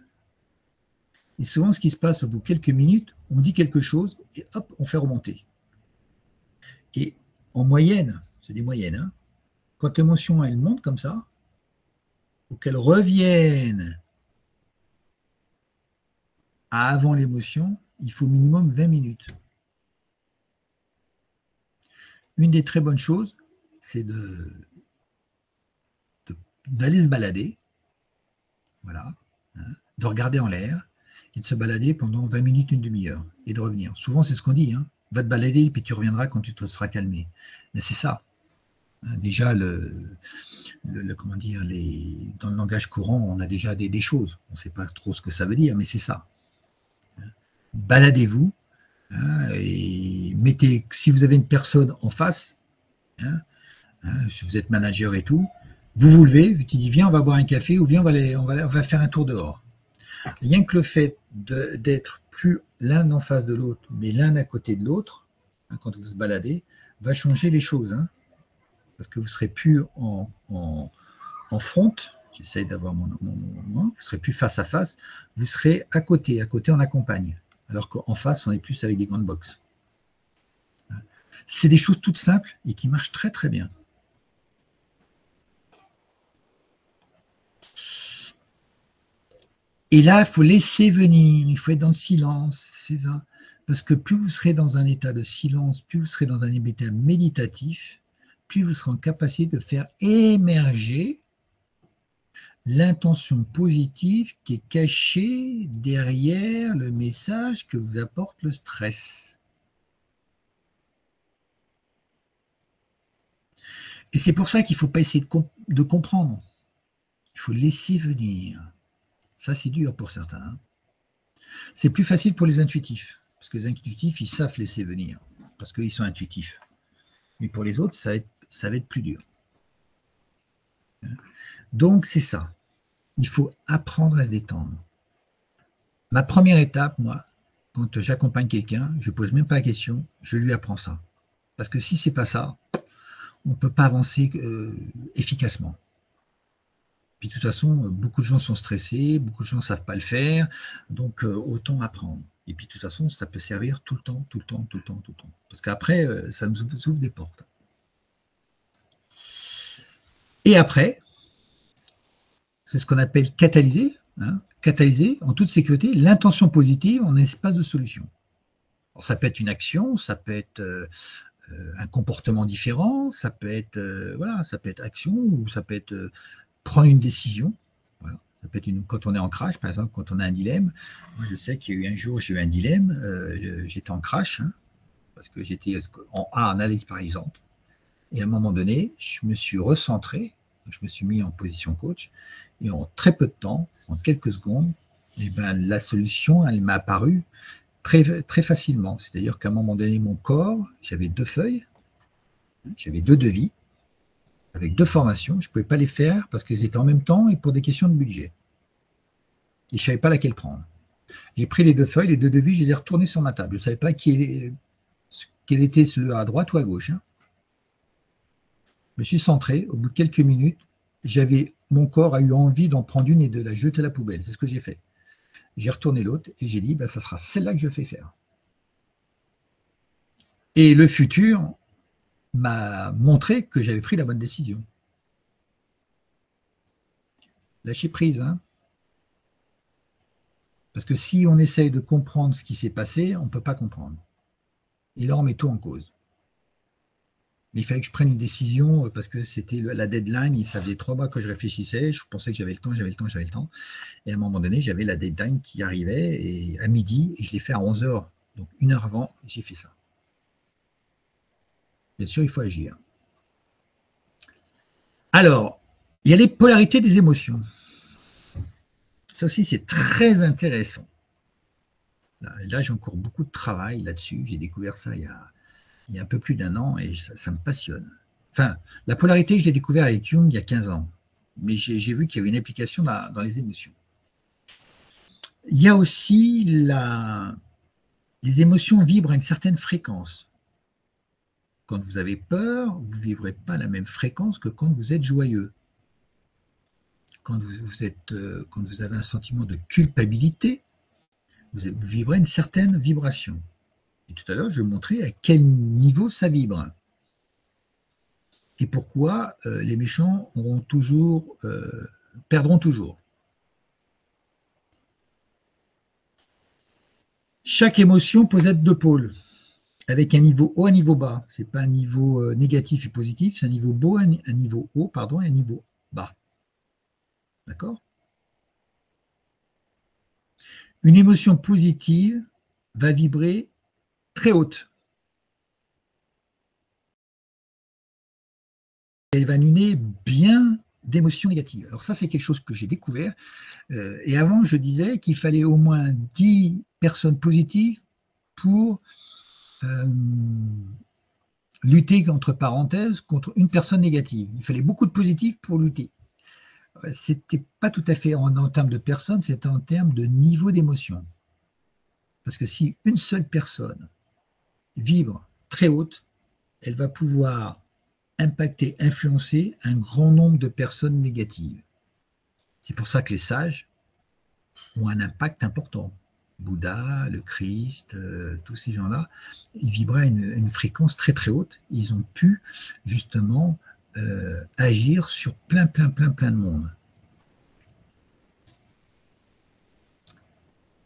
Et souvent, ce qui se passe au bout de quelques minutes, on dit quelque chose et hop, on fait remonter. Et en moyenne, c'est des moyennes, hein, quand l'émotion, elle monte comme ça, pour qu'elle revienne à avant l'émotion, il faut minimum 20 minutes. Une des très bonnes choses, c'est d'aller se balader, voilà, hein, de regarder en l'air et de se balader pendant 20 minutes, une demi-heure et de revenir. Souvent, c'est ce qu'on dit, hein, va te balader et puis tu reviendras quand tu te seras calmé. Mais c'est ça. Hein, déjà, comment dire, dans le langage courant, on a déjà des choses. On ne sait pas trop ce que ça veut dire, mais c'est ça. Hein, baladez-vous, hein, et si vous avez une personne en face, hein, si vous êtes manager et tout, vous levez, vous dites viens, on va boire un café ou viens, on va faire un tour dehors. Rien que le fait d'être plus l'un en face de l'autre, mais l'un à côté de l'autre, hein, quand vous se baladez, va changer les choses. Hein, parce que vous ne serez plus en front, j'essaye d'avoir vous serez plus face à face, vous serez à côté on accompagne, alors qu'en face, on est plus avec des grandes boxes. C'est des choses toutes simples et qui marchent très très bien. Et là, il faut laisser venir, il faut être dans le silence, c'est ça. Parce que plus vous serez dans un état de silence, plus vous serez dans un état méditatif, plus vous serez en capacité de faire émerger l'intention positive qui est cachée derrière le message que vous apporte le stress. Et c'est pour ça qu'il ne faut pas essayer de comprendre. Il faut laisser venir. Ça, c'est dur pour certains. Hein. C'est plus facile pour les intuitifs, parce que les intuitifs, ils savent laisser venir. parce qu'ils sont intuitifs. Mais pour les autres, ça va être plus dur. Donc, c'est ça. Il faut apprendre à se détendre. Ma première étape, moi, quand j'accompagne quelqu'un, je ne pose même pas la question, je lui apprends ça. Parce que si ce n'est pas ça, on ne peut pas avancer efficacement. Puis de toute façon, beaucoup de gens sont stressés, beaucoup de gens ne savent pas le faire, donc autant apprendre. Et puis de toute façon, ça peut servir tout le temps, tout le temps, tout le temps, tout le temps. Parce qu'après, ça nous ouvre des portes. Et après, c'est ce qu'on appelle catalyser, hein, catalyser en toute sécurité l'intention positive en espace de solution. Alors, ça peut être une action, ça peut être un comportement différent, ça peut être voilà, ça peut être action ou ça peut être prendre une décision. Voilà. Ça peut être quand on est en crash, par exemple, quand on a un dilemme. Moi, je sais qu'il y a eu un jour, j'ai eu un dilemme, j'étais en crash, hein, parce que j'étais en analyse par exemple. Et à un moment donné, je me suis recentré, je me suis mis en position coach, et en très peu de temps, en quelques secondes, eh ben, la solution, elle m'a apparu très, très facilement. C'est-à-dire qu'à un moment donné, mon corps, j'avais 2 feuilles, j'avais 2 devis, avec 2 formations, je ne pouvais pas les faire parce qu'elles étaient en même temps et pour des questions de budget. Et je ne savais pas laquelle prendre. J'ai pris les 2 feuilles, les 2 devis, je les ai retournés sur ma table. Je ne savais pas quel était celui à droite ou à gauche. Hein. Je me suis centré, au bout de quelques minutes, mon corps a eu envie d'en prendre une et de la jeter à la poubelle. C'est ce que j'ai fait. J'ai retourné l'autre et j'ai dit, ça sera celle-là que je fais faire. Et le futur m'a montré que j'avais pris la bonne décision. Lâcher prise, hein. Parce que si on essaye de comprendre ce qui s'est passé, on ne peut pas comprendre. Et là, on met tout en cause. Mais il fallait que je prenne une décision parce que c'était la deadline. Et ça faisait 3 mois que je réfléchissais. Je pensais que j'avais le temps, j'avais le temps, j'avais le temps. Et à un moment donné, j'avais la deadline qui arrivait et à midi, et je l'ai fait à 11 h. Donc 1 heure avant, j'ai fait ça. Bien sûr, il faut agir. Alors, il y a les polarités des émotions. Ça aussi, c'est très intéressant. Là, j'ai encore beaucoup de travail là-dessus. J'ai découvert ça il y a un peu plus d'1 an et ça me passionne. Enfin, la polarité, je l'ai découvert avec Jung il y a 15 ans. Mais j'ai vu qu'il y avait une application dans les émotions. Il y a aussi les émotions vibrent à une certaine fréquence. Quand vous avez peur, vous ne vivrez pas la même fréquence que quand vous êtes joyeux. Quand vous avez un sentiment de culpabilité, vous vivrez une certaine vibration. Et tout à l'heure, je vais vous montrer à quel niveau ça vibre. Et pourquoi les méchants perdront toujours. Chaque émotion possède 2 pôles, avec un niveau haut et un niveau bas. Ce n'est pas un niveau négatif et positif, c'est un niveau niveau haut, pardon, et un niveau bas. D'accord? Une émotion positive va vibrer très haute. Elle va annuler bien d'émotions négatives. Alors ça, c'est quelque chose que j'ai découvert. Et avant, je disais qu'il fallait au moins 10 personnes positives pour lutter, entre parenthèses, contre une personne négative. Il fallait beaucoup de positifs pour lutter. C'était pas tout à fait en termes de personnes, c'était en termes de niveau d'émotion. Parce que si une seule personne vibre très haute, elle va pouvoir impacter, influencer un grand nombre de personnes négatives. C'est pour ça que les sages ont un impact important. Bouddha, le Christ, tous ces gens-là, ils vibraient à une fréquence très très haute. Ils ont pu justement agir sur plein de monde.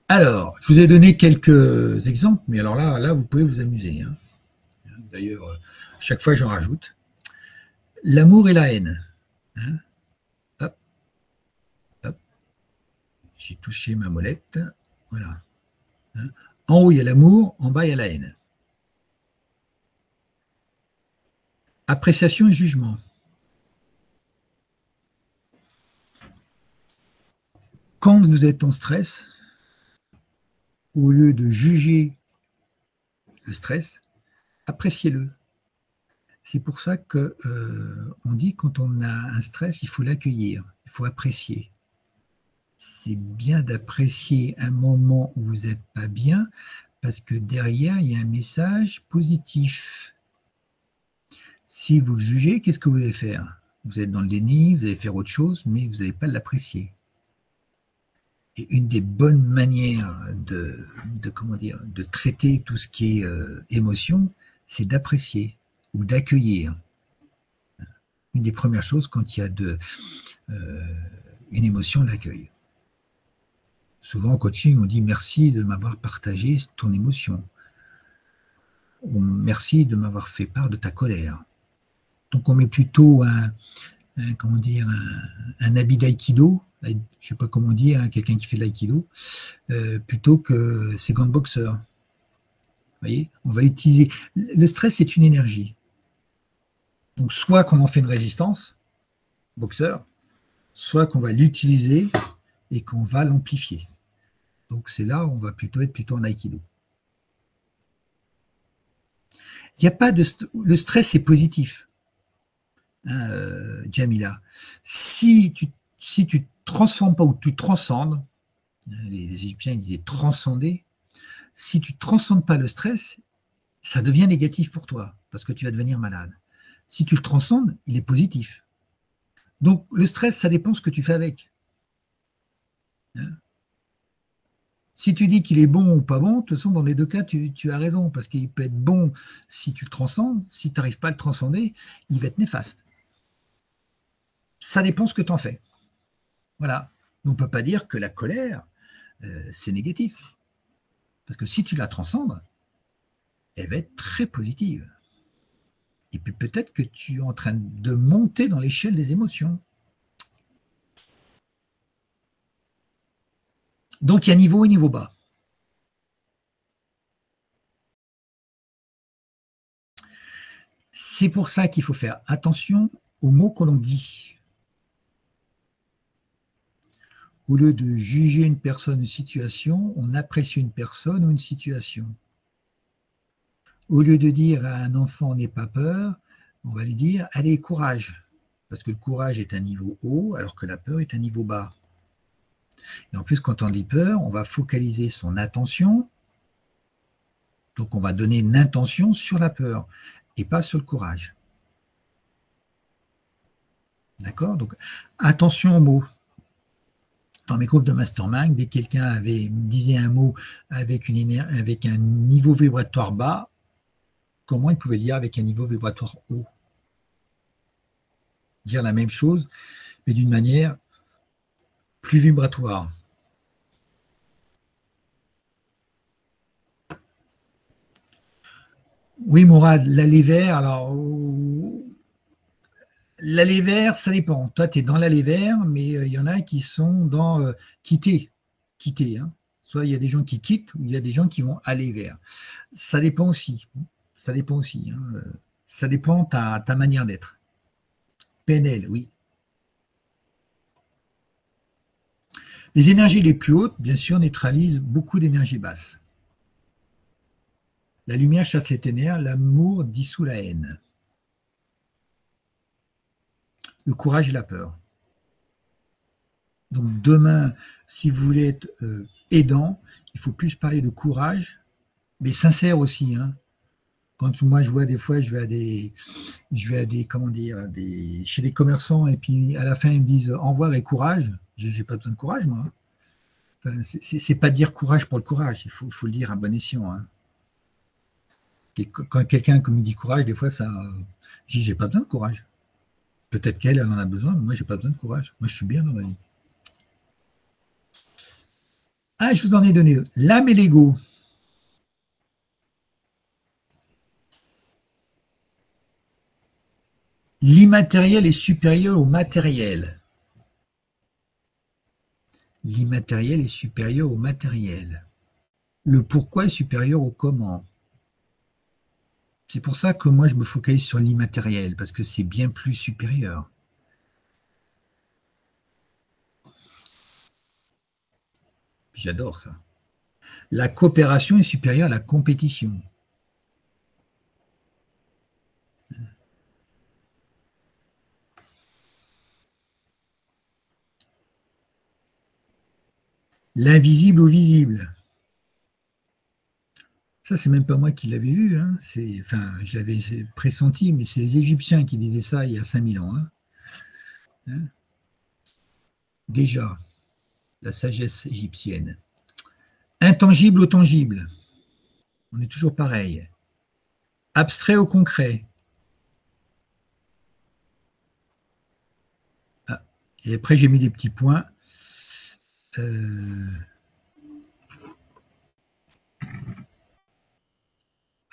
Alors, je vous ai donné quelques exemples, mais alors là vous pouvez vous amuser. Hein. D'ailleurs, chaque fois j'en rajoute. L'amour et la haine. Hein. Hop, hop. J'ai touché ma molette. Voilà. Hein. En haut, il y a l'amour, en bas, il y a la haine. Appréciation et jugement. Quand vous êtes en stress, au lieu de juger le stress, appréciez-le. C'est pour ça que on dit quand on a un stress, il faut l'accueillir, il faut apprécier. C'est bien d'apprécier un moment où vous n'êtes pas bien, parce que derrière, il y a un message positif. Si vous le jugez, qu'est-ce que vous allez faire? Vous êtes dans le déni, vous allez faire autre chose, mais vous n'allez pas l'apprécier. Et une des bonnes manières comment dire, de traiter tout ce qui est émotion, c'est d'apprécier ou d'accueillir. Une des premières choses quand il y a une émotion, l'accueil. Souvent en coaching, on dit merci de m'avoir partagé ton émotion. Ou merci de m'avoir fait part de ta colère. Donc on met plutôt comment dire, un habit d'aïkido, je ne sais pas comment dire, hein, quelqu'un qui fait de l'aïkido, plutôt que ses gants de boxeur. Vous voyez, on va utiliser. Le stress est une énergie. Donc soit qu'on en fait une résistance, boxeur, soit qu'on va l'utiliser et qu'on va l'amplifier. Donc c'est là où on va être plutôt en aïkido. Il n'y a pas de le stress est positif, hein, Jamila. Si tu te transformes pas ou tu transcendes, les Égyptiens disaient transcender. Si tu ne transcendes pas le stress, ça devient négatif pour toi parce que tu vas devenir malade. Si tu le transcendes, il est positif. Donc le stress, ça dépend de ce que tu fais avec. Hein. Si tu dis qu'il est bon ou pas bon, de toute façon, dans les deux cas, tu as raison, parce qu'il peut être bon si tu le transcendes, si tu n'arrives pas à le transcender, il va être néfaste. Ça dépend de ce que tu en fais. Voilà. On ne peut pas dire que la colère, c'est négatif. Parce que si tu la transcendes, elle va être très positive. Et puis peut-être que tu es en train de monter dans l'échelle des émotions. Donc il y a niveau haut et niveau bas. C'est pour ça qu'il faut faire attention aux mots que l'on dit. Au lieu de juger une personne, une situation, on apprécie une personne ou une situation. Au lieu de dire à un enfant n'aie pas peur, on va lui dire allez, courage. Parce que le courage est un niveau haut, alors que la peur est un niveau bas. Et en plus, quand on dit peur, on va focaliser son attention. Donc, on va donner une intention sur la peur et pas sur le courage. D'accord? Donc, attention aux mots. Dans mes groupes de mastermind, dès que quelqu'un disait un mot avec un niveau vibratoire bas, comment il pouvait le dire avec un niveau vibratoire haut? Dire la même chose, mais d'une manière plus vibratoire. Oui, Mourad, l'allée vert, alors l'allée vert, ça dépend. Toi, tu es dans l'allée vert, mais il y en a qui sont dans quitter. Quitter. Hein. Soit il y a des gens qui quittent, ou il y a des gens qui vont aller vers. Ça dépend aussi. Ça dépend aussi. Hein. Ça dépend de ta manière d'être. PNL, oui. Les énergies les plus hautes, bien sûr, neutralisent beaucoup d'énergies basses. La lumière chasse les ténèbres, l'amour dissout la haine. Le courage et la peur. Donc demain, si vous voulez être aidant, il faut plus parler de courage, mais sincère aussi. Hein. Quand moi je vois des fois, je vais à des, comment dire, chez des commerçants et puis à la fin ils me disent au revoir et courage. J'ai pas besoin de courage moi. Enfin, c'est pas dire courage pour le courage, faut le dire à bon escient. Hein. Et quand quelqu'un me dit courage, des fois ça, j'ai pas besoin de courage. Peut-être qu'elle en a besoin, mais moi j'ai pas besoin de courage. Moi je suis bien dans ma vie. Ah, je vous en ai donné deux. L'âme et l'ego. L'immatériel est supérieur au matériel. L'immatériel est supérieur au matériel. Le pourquoi est supérieur au comment. C'est pour ça que moi je me focalise sur l'immatériel, parce que c'est bien plus supérieur. J'adore ça. La coopération est supérieure à la compétition. L'invisible au visible. Ça, c'est même pas moi qui l'avais vu. Hein. Enfin, je l'avais pressenti, mais c'est les Égyptiens qui disaient ça il y a 5000 ans. Hein. Hein. Déjà, la sagesse égyptienne. Intangible au tangible. On est toujours pareil. Abstrait au concret. Ah. Et après, j'ai mis des petits points.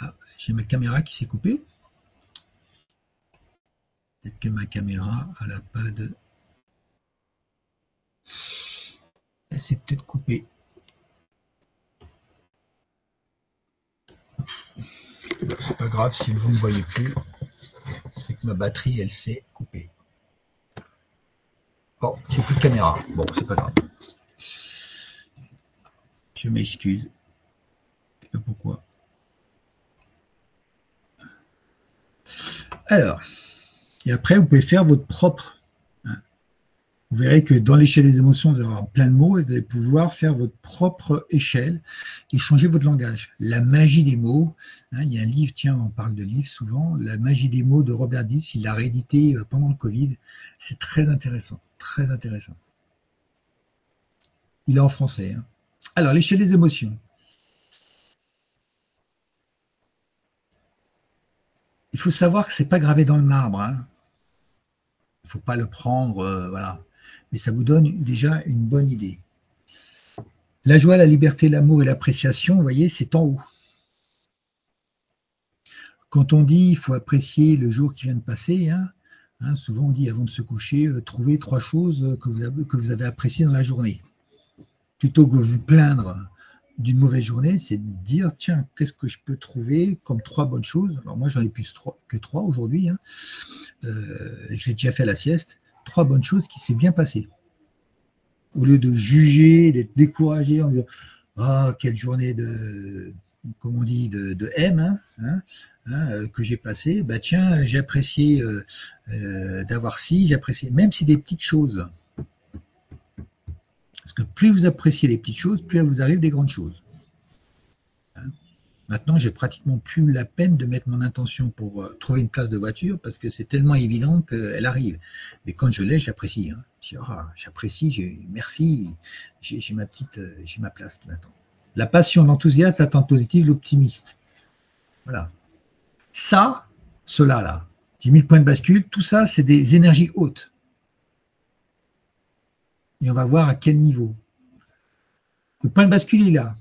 Ah, j'ai ma caméra qui s'est coupée. Peut-être que ma caméra, elle n'a pas de... Elle s'est peut-être coupée. C'est pas grave si vous ne me voyez plus. C'est que ma batterie, elle s'est coupée. Bon, j'ai plus de caméra. Bon, c'est pas grave. Je m'excuse. Je sais pas pourquoi. Alors, et après, vous pouvez faire votre propre. Hein. Vous verrez que dans l'échelle des émotions, vous allez avoir plein de mots et vous allez pouvoir faire votre propre échelle et changer votre langage. La magie des mots. Hein, il y a un livre, tiens, on parle de livres souvent. La magie des mots de Robert Ditz, il l'a réédité pendant le Covid. C'est très intéressant. Très intéressant. Il est en français. Hein. Alors, l'échelle des émotions. Il faut savoir que ce n'est pas gravé dans le marbre. Hein. Il ne faut pas le prendre, voilà. Mais ça vous donne déjà une bonne idée. La joie, la liberté, l'amour et l'appréciation, vous voyez, c'est en haut. Quand on dit il faut apprécier le jour qui vient de passer, hein, souvent on dit avant de se coucher, trouvez 3 choses que vous avez appréciées dans la journée. Plutôt que vous plaindre d'une mauvaise journée, c'est de dire tiens, qu'est-ce que je peux trouver comme 3 bonnes choses. Alors moi, j'en ai plus que 3 aujourd'hui. Hein. Je l'ai déjà fait à la sieste. 3 bonnes choses qui s'est bien passées. Au lieu de juger, d'être découragé en disant ah, quelle journée de, comme on dit, de M que j'ai passé, bah tiens, j'ai apprécié d'avoir ci, j'ai apprécié, même si des petites choses. Parce que plus vous appréciez les petites choses, plus il vous arrive des grandes choses. Hein. Maintenant, j'ai pratiquement plus la peine de mettre mon intention pour trouver une place de voiture parce que c'est tellement évident qu'elle arrive. Mais quand je l'ai, j'apprécie. Hein. J'apprécie, merci, j'ai ma place maintenant. La passion, l'enthousiasme, l'attente positive, l'optimiste. Voilà. Ça, cela là, j'ai mis le point de bascule, tout ça, c'est des énergies hautes. Et on va voir à quel niveau. Le point de bascule est là.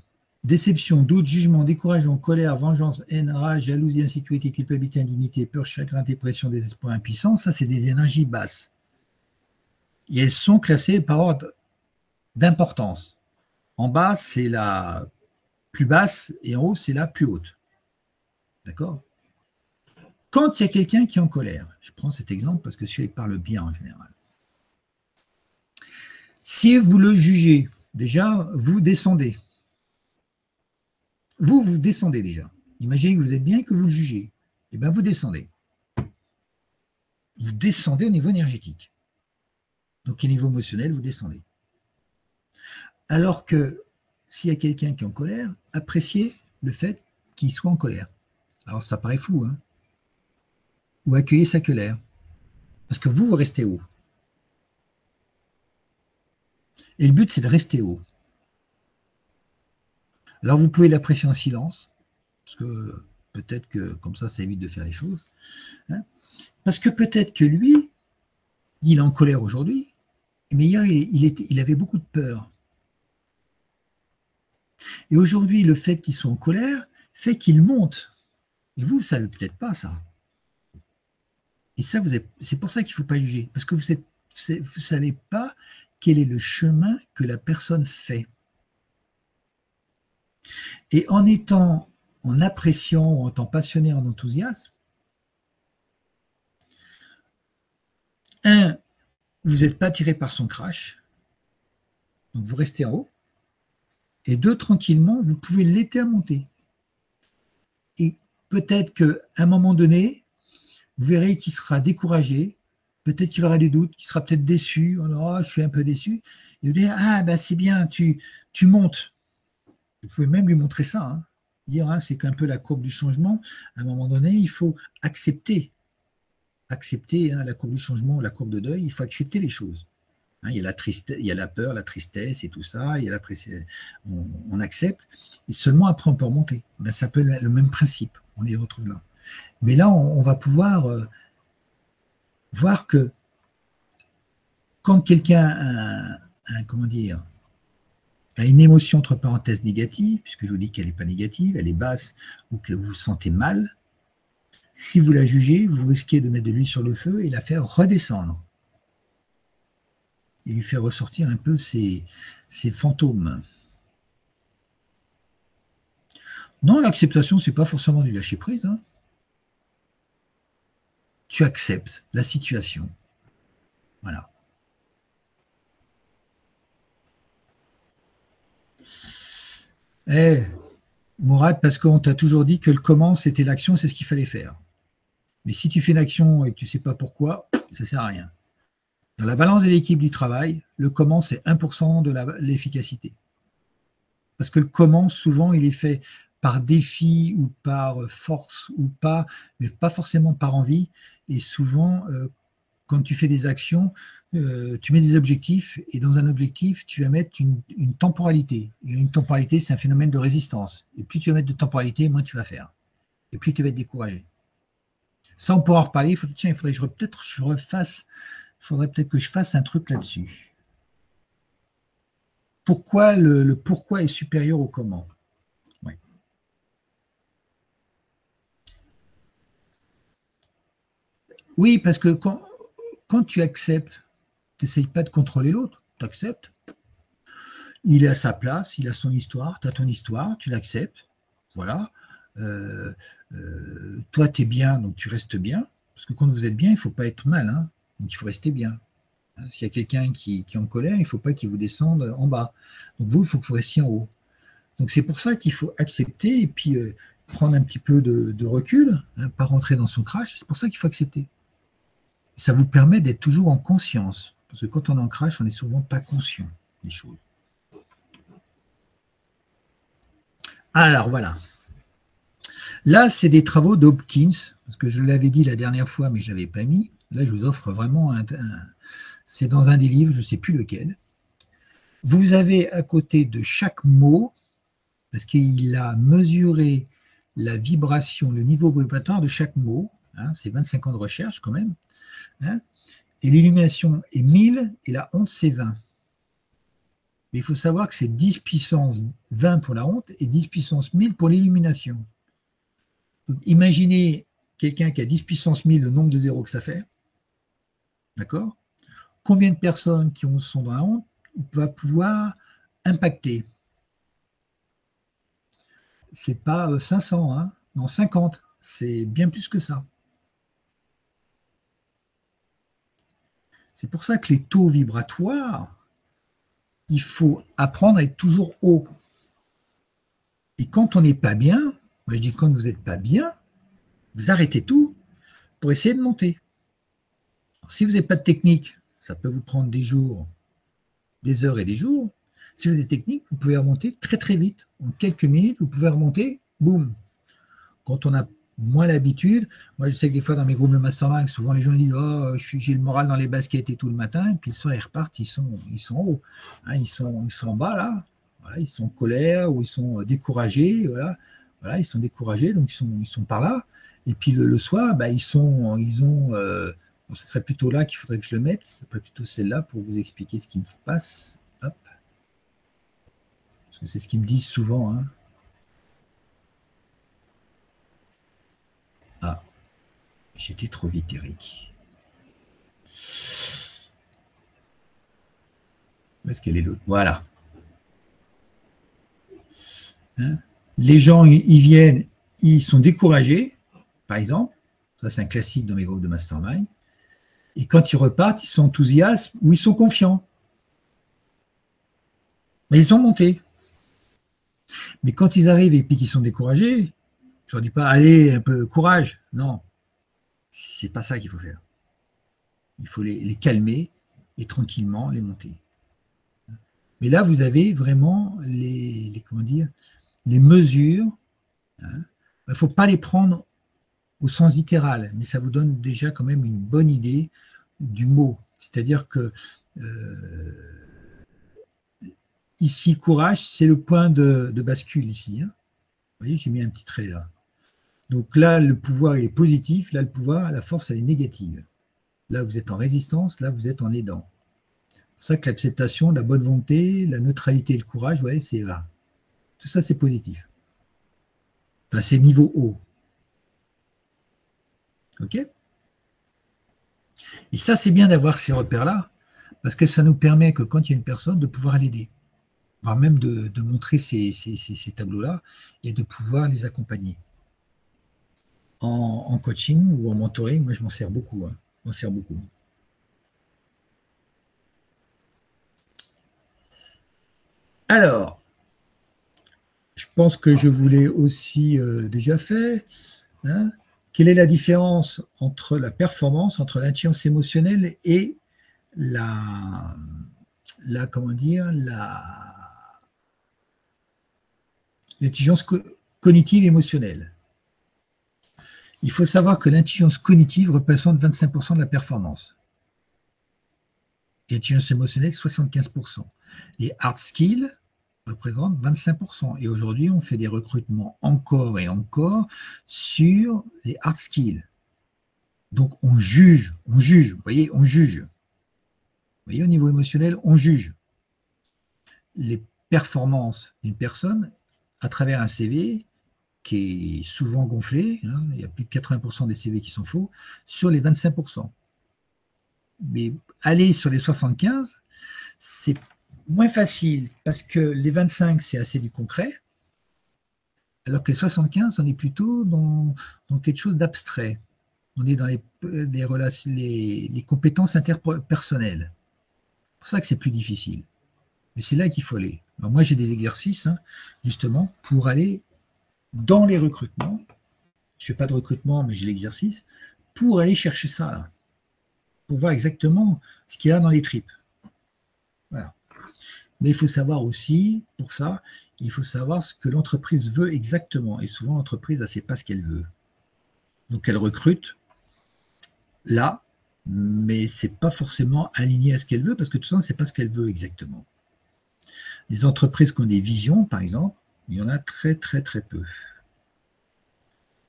Déception, doute, jugement, découragement, colère, vengeance, haine, rage, jalousie, insécurité, culpabilité, indignité, peur, chagrin, dépression, désespoir, impuissance, ça c'est des énergies basses. Et elles sont classées par ordre d'importance. En bas, c'est la plus basse et en haut, c'est la plus haute. D'accord? Quand il y a quelqu'un qui est en colère, je prends cet exemple parce que celui-là parle bien en général. Si vous le jugez, déjà, vous descendez. Vous descendez déjà. Imaginez que vous êtes bien et que vous le jugez. Eh bien, vous descendez. Vous descendez au niveau énergétique. Donc, au niveau émotionnel, vous descendez. Alors que s'il y a quelqu'un qui est en colère, appréciez le fait qu'il soit en colère. Alors, ça paraît fou, hein? Ou accueillez sa colère. Parce que vous restez haut. Et le but, c'est de rester haut. Alors, vous pouvez l'apprécier en silence, parce que peut-être que comme ça évite de faire les choses. Hein, parce que peut-être que lui, il est en colère aujourd'hui, mais hier, il avait beaucoup de peur. Et aujourd'hui, le fait qu'il soit en colère fait qu'il monte. Et vous ne savez peut-être pas ça. Et ça, c'est pour ça qu'il ne faut pas juger, parce que vous ne savez pas quel est le chemin que la personne fait. Et en appréciant, en étant passionné, en enthousiasme, vous n'êtes pas tiré par son crash, donc vous restez en haut, et 2, tranquillement, vous pouvez l'aider à monter. Et peut-être qu'à un moment donné, vous verrez qu'il sera découragé, peut-être qu'il aura des doutes, qu'il sera peut-être déçu, oh, je suis un peu déçu, Et vous dire, ah ben c'est bien, tu montes. Vous pouvez même lui montrer ça, hein. Dire, hein, c'est qu'un peu la courbe du changement. À un moment donné, il faut accepter, hein, la courbe du changement, la courbe de deuil, il faut accepter les choses. Hein, il y a la tristesse, il y a la peur, la tristesse et tout ça, il y a on accepte, et seulement après on peut remonter. Ben, ça peut être le même principe, on les retrouve là. Mais là, on va pouvoir voir que quand quelqu'un comment dire, a une émotion entre parenthèses négative, puisque je vous dis qu'elle n'est pas négative, elle est basse ou que vous vous sentez mal, si vous la jugez, vous risquez de mettre de l'huile sur le feu et la faire redescendre. Et lui faire ressortir un peu ses fantômes. Non, l'acceptation, c'est pas forcément du lâcher prise, hein. Tu acceptes la situation. Voilà. Eh, Mourad, parce qu'on t'a toujours dit que le comment, c'était l'action, c'est ce qu'il fallait faire. Mais si tu fais une action et que tu ne sais pas pourquoi, ça ne sert à rien. Dans la balance de l'équipe du travail, le comment, c'est 1% de l'efficacité. Parce que le comment, souvent, il est fait par défi ou par force ou pas, mais pas forcément par envie. Et souvent, quand tu fais des actions, tu mets des objectifs, et dans un objectif, tu vas mettre une temporalité. Et une temporalité, c'est un phénomène de résistance. Et plus tu vas mettre de temporalité, moins tu vas faire. Et plus tu vas être découragé. Ça, on pourra en reparler. Tiens, il faudrait peut-être que je fasse un truc là-dessus. Pourquoi le pourquoi est supérieur au comment? Ouais. Oui, parce que quand tu acceptes, tu n'essayes pas de contrôler l'autre, tu acceptes. Il est à sa place, il a son histoire, tu as ton histoire, tu l'acceptes. Voilà. Euh, toi, tu es bien, donc tu restes bien. Parce que quand vous êtes bien, il ne faut pas être mal, hein, donc il faut rester bien. Hein, s'il y a quelqu'un qui est en colère, il ne faut pas qu'il vous descende en bas. Donc vous, il faut que vous restiez en haut. Donc c'est pour ça qu'il faut accepter et puis prendre un petit peu de recul, hein, pas rentrer dans son crash. C'est pour ça qu'il faut accepter. Ça vous permet d'être toujours en conscience. Parce que quand on est en crash, on n'est souvent pas conscient des choses. Alors voilà. Là, c'est des travaux d'Hopkins, parce que je l'avais dit la dernière fois, mais je ne l'avais pas mis. Là, je vous offre vraiment c'est dans un des livres, je ne sais plus lequel. Vous avez à côté de chaque mot, parce qu'il a mesuré la vibration, le niveau vibratoire de chaque mot, hein, c'est 25 ans de recherche quand même, hein, et l'illumination est 1000 et la honte c'est 20. Mais il faut savoir que c'est 10 puissance 20 pour la honte et 10 puissance 1000 pour l'illumination. Imaginez quelqu'un qui a 10 puissance 1000, le nombre de zéros que ça fait. D'accord? Combien de personnes qui sont dans la honte va pouvoir impacter? C'est pas 500, hein, non 50, c'est bien plus que ça. C'est pour ça que les taux vibratoires, il faut apprendre à être toujours haut. Et quand on n'est pas bien, moi je dis quand vous n'êtes pas bien, vous arrêtez tout pour essayer de monter. Alors, si vous n'avez pas de technique, ça peut vous prendre des jours, des heures et des jours. Si vous avez des techniques, vous pouvez remonter très très vite. En quelques minutes, vous pouvez remonter, boum. Quand on a moins l'habitude, moi je sais que des fois dans mes groupes de mastermind, souvent les gens disent oh, j'ai le moral dans les baskets et tout le matin, et puis le soir ils repartent, ils sont hauts. Hein, ils sont en bas là, voilà, ils sont en colère ou ils sont découragés, voilà, ils sont découragés, donc ils sont par là. Et puis le soir, bah, ils ont bon, ce serait plutôt là qu'il faudrait que je le mette, ce serait plutôt celle-là pour vous expliquer ce qui me passe. Hop. Parce que c'est ce qu'ils me disent souvent. Hein. Ah, j'étais trop vite, Eric. Où est-ce qu'elle est l'autre? Voilà. Hein, les gens, ils viennent, ils sont découragés, par exemple. Ça, c'est un classique dans mes groupes de mastermind. Et quand ils repartent, ils sont enthousiastes ou ils sont confiants. Mais ils sont montés. Mais quand ils arrivent et puis qu'ils sont découragés, je leur dis pas, allez, un peu courage. Non, c'est pas ça qu'il faut faire. Il faut les calmer et tranquillement les monter. Mais là, vous avez vraiment comment dire, les mesures. Hein. Il ne faut pas les prendre au sens littéral, mais ça vous donne déjà quand même une bonne idée du mot. C'est-à-dire que ici, courage, c'est le point de bascule ici. Hein. Vous voyez, j'ai mis un petit trait là. Donc là, le pouvoir est positif, là, le pouvoir, la force, elle est négative. Là, vous êtes en résistance, là, vous êtes en aidant. C'est pour ça que l'acceptation, la bonne volonté, la neutralité et le courage, vous voyez, c'est là. Tout ça, c'est positif. Enfin, c'est niveau haut. OK? Et ça, c'est bien d'avoir ces repères-là, parce que ça nous permet que quand il y a une personne, de pouvoir l'aider, voire même de montrer ces tableaux-là et de pouvoir les accompagner. En coaching ou en mentoring, moi, je m'en sers beaucoup. Hein. Je m'en sers beaucoup. Alors, je pense que je vous l'ai aussi déjà fait. Hein. Quelle est la différence entre la performance, entre l'intelligence émotionnelle et comment dire, l'intelligence cognitive émotionnelle? Il faut savoir que l'intelligence cognitive représente 25% de la performance. Et l'intelligence émotionnelle, 75%. Les hard skills représentent 25%. Et aujourd'hui, on fait des recrutements encore et encore sur les hard skills. Donc, on juge, vous voyez, on juge. Vous voyez, au niveau émotionnel, on juge les performances d'une personne à travers un CV qui est souvent gonflé, hein, il y a plus de 80% des CV qui sont faux, sur les 25%. Mais aller sur les 75, c'est moins facile parce que les 25, c'est assez du concret, alors que les 75, on est plutôt dans quelque chose d'abstrait. On est dans les compétences interpersonnelles. C'est pour ça que c'est plus difficile. Mais c'est là qu'il faut aller. Alors moi, j'ai des exercices, hein, justement, pour aller dans les recrutements. Je ne fais pas de recrutement, mais j'ai l'exercice, pour aller chercher ça, là, pour voir exactement ce qu'il y a dans les tripes. Voilà. Mais il faut savoir aussi, pour ça, il faut savoir ce que l'entreprise veut exactement. Et souvent, l'entreprise, elle ne sait pas ce qu'elle veut. Donc, elle recrute là, mais ce n'est pas forcément aligné à ce qu'elle veut, parce que tout ça, ce n'est pas ce qu'elle veut exactement. Les entreprises qui ont des visions, par exemple, il y en a très, très, très peu.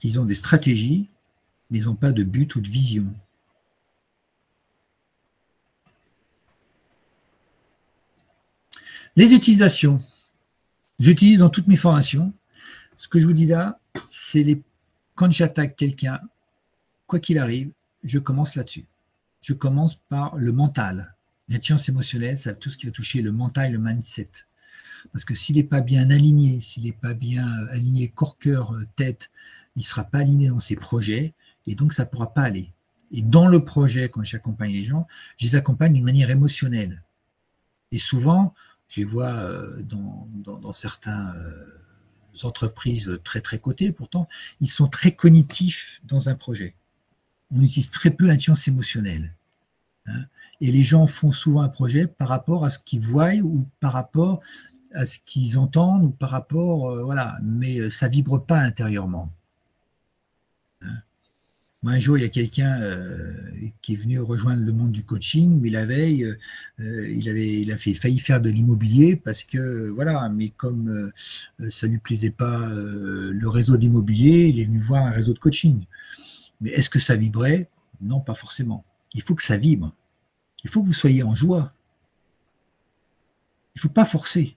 Ils ont des stratégies, mais ils n'ont pas de but ou de vision. Les utilisations. J'utilise dans toutes mes formations. Ce que je vous dis là, c'est quand j'attaque quelqu'un, quoi qu'il arrive, je commence là-dessus. Je commence par le mental. L'intelligence émotionnelle, c'est tout ce qui va toucher le mental, le mindset. Parce que s'il n'est pas bien aligné, s'il n'est pas bien aligné corps, cœur, tête, il ne sera pas aligné dans ses projets et donc ça ne pourra pas aller. Et dans le projet, quand j'accompagne les gens, je les accompagne d'une manière émotionnelle. Et souvent, je les vois dans certaines entreprises très très cotées, pourtant, ils sont très cognitifs dans un projet. On utilise très peu l'intelligence émotionnelle. Hein. Et les gens font souvent un projet par rapport à ce qu'ils voient ou par rapport à ce qu'ils entendent ou par rapport, voilà, mais ça vibre pas intérieurement. Hein. Moi, un jour, il y a quelqu'un qui est venu rejoindre le monde du coaching, mais la veille, il a failli faire de l'immobilier parce que, voilà, mais comme ça ne lui plaisait pas le réseau d'immobilier, il est venu voir un réseau de coaching. Mais est-ce que ça vibrait? Non, pas forcément. Il faut que ça vibre. Il faut que vous soyez en joie. Il ne faut pas forcer.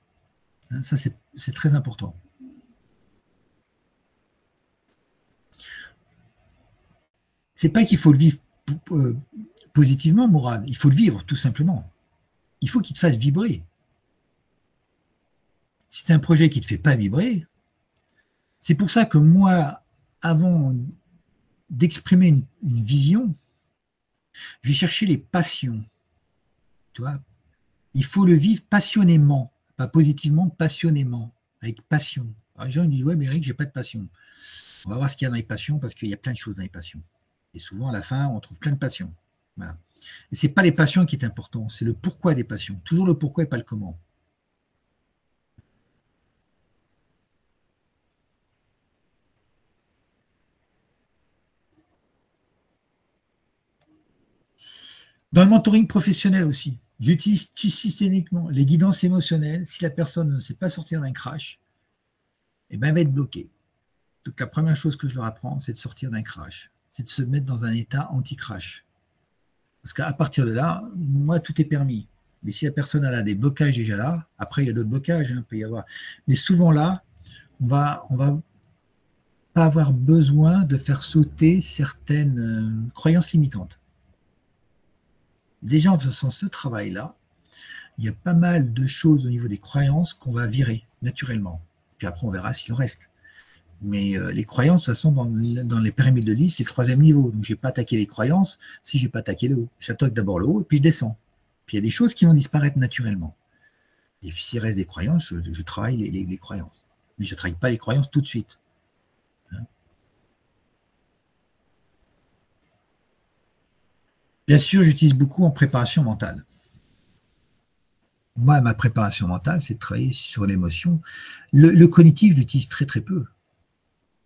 Hein, ça, c'est très important. C'est pas qu'il faut le vivre positivement, moral. Il faut le vivre, tout simplement. Il faut qu'il te fasse vibrer. Si c'est un projet qui ne te fait pas vibrer, c'est pour ça que moi, avant d'exprimer une vision, je vais chercher les passions. Tu vois, il faut le vivre passionnément, pas positivement, passionnément, avec passion. Alors les gens me disent, ouais, mais Eric, j'ai pas de passion. On va voir ce qu'il y a dans les passions, parce qu'il y a plein de choses dans les passions. Et souvent, à la fin, on trouve plein de passions. Voilà. Et ce n'est pas les passions qui est important, c'est le pourquoi des passions. Toujours le pourquoi et pas le comment. Dans le mentoring professionnel aussi, j'utilise systématiquement les guidances émotionnelles. Si la personne ne sait pas sortir d'un crash, eh ben, elle va être bloquée. Donc la première chose que je leur apprends, c'est de sortir d'un crash, c'est de se mettre dans un état anti-crash. Parce qu'à partir de là, moi, tout est permis. Mais si la personne a des blocages déjà là, après il y a d'autres blocages, hein, peut y avoir. Mais souvent là, on va pas avoir besoin de faire sauter certaines croyances limitantes. Déjà en faisant ce travail-là, il y a pas mal de choses au niveau des croyances qu'on va virer naturellement. Puis après, on verra s'il en reste. Mais les croyances, de toute façon, dans les pyramides de liste, c'est le troisième niveau. Donc, je n'ai pas attaqué les croyances si je n'ai pas attaqué le haut. J'attaque d'abord le haut et puis je descends. Puis il y a des choses qui vont disparaître naturellement. Et puis s'il reste des croyances, je travaille les croyances. Mais je ne travaille pas les croyances tout de suite. Bien sûr, j'utilise beaucoup en préparation mentale. Moi, ma préparation mentale, c'est de travailler sur l'émotion. Le cognitif, je l'utilise très très peu.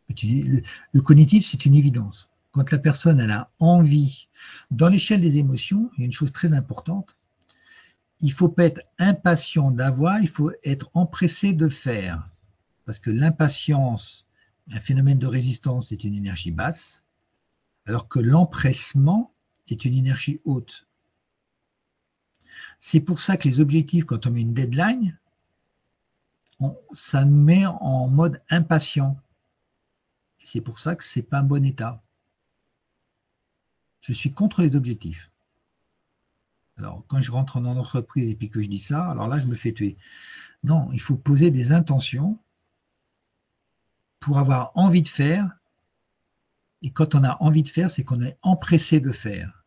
Le cognitif, c'est une évidence. Quand la personne elle a envie, dans l'échelle des émotions, il y a une chose très importante, il ne faut pas être impatient d'avoir, il faut être empressé de faire. Parce que l'impatience, un phénomène de résistance, est une énergie basse, alors que l'empressement est une énergie haute. C'est pour ça que les objectifs, quand on met une deadline, ça nous met en mode impatient. C'est pour ça que ce n'est pas un bon état. Je suis contre les objectifs. Alors, quand je rentre en entreprise et puis que je dis ça, alors là, je me fais tuer. Non, il faut poser des intentions pour avoir envie de faire. Et quand on a envie de faire, c'est qu'on est empressé de faire.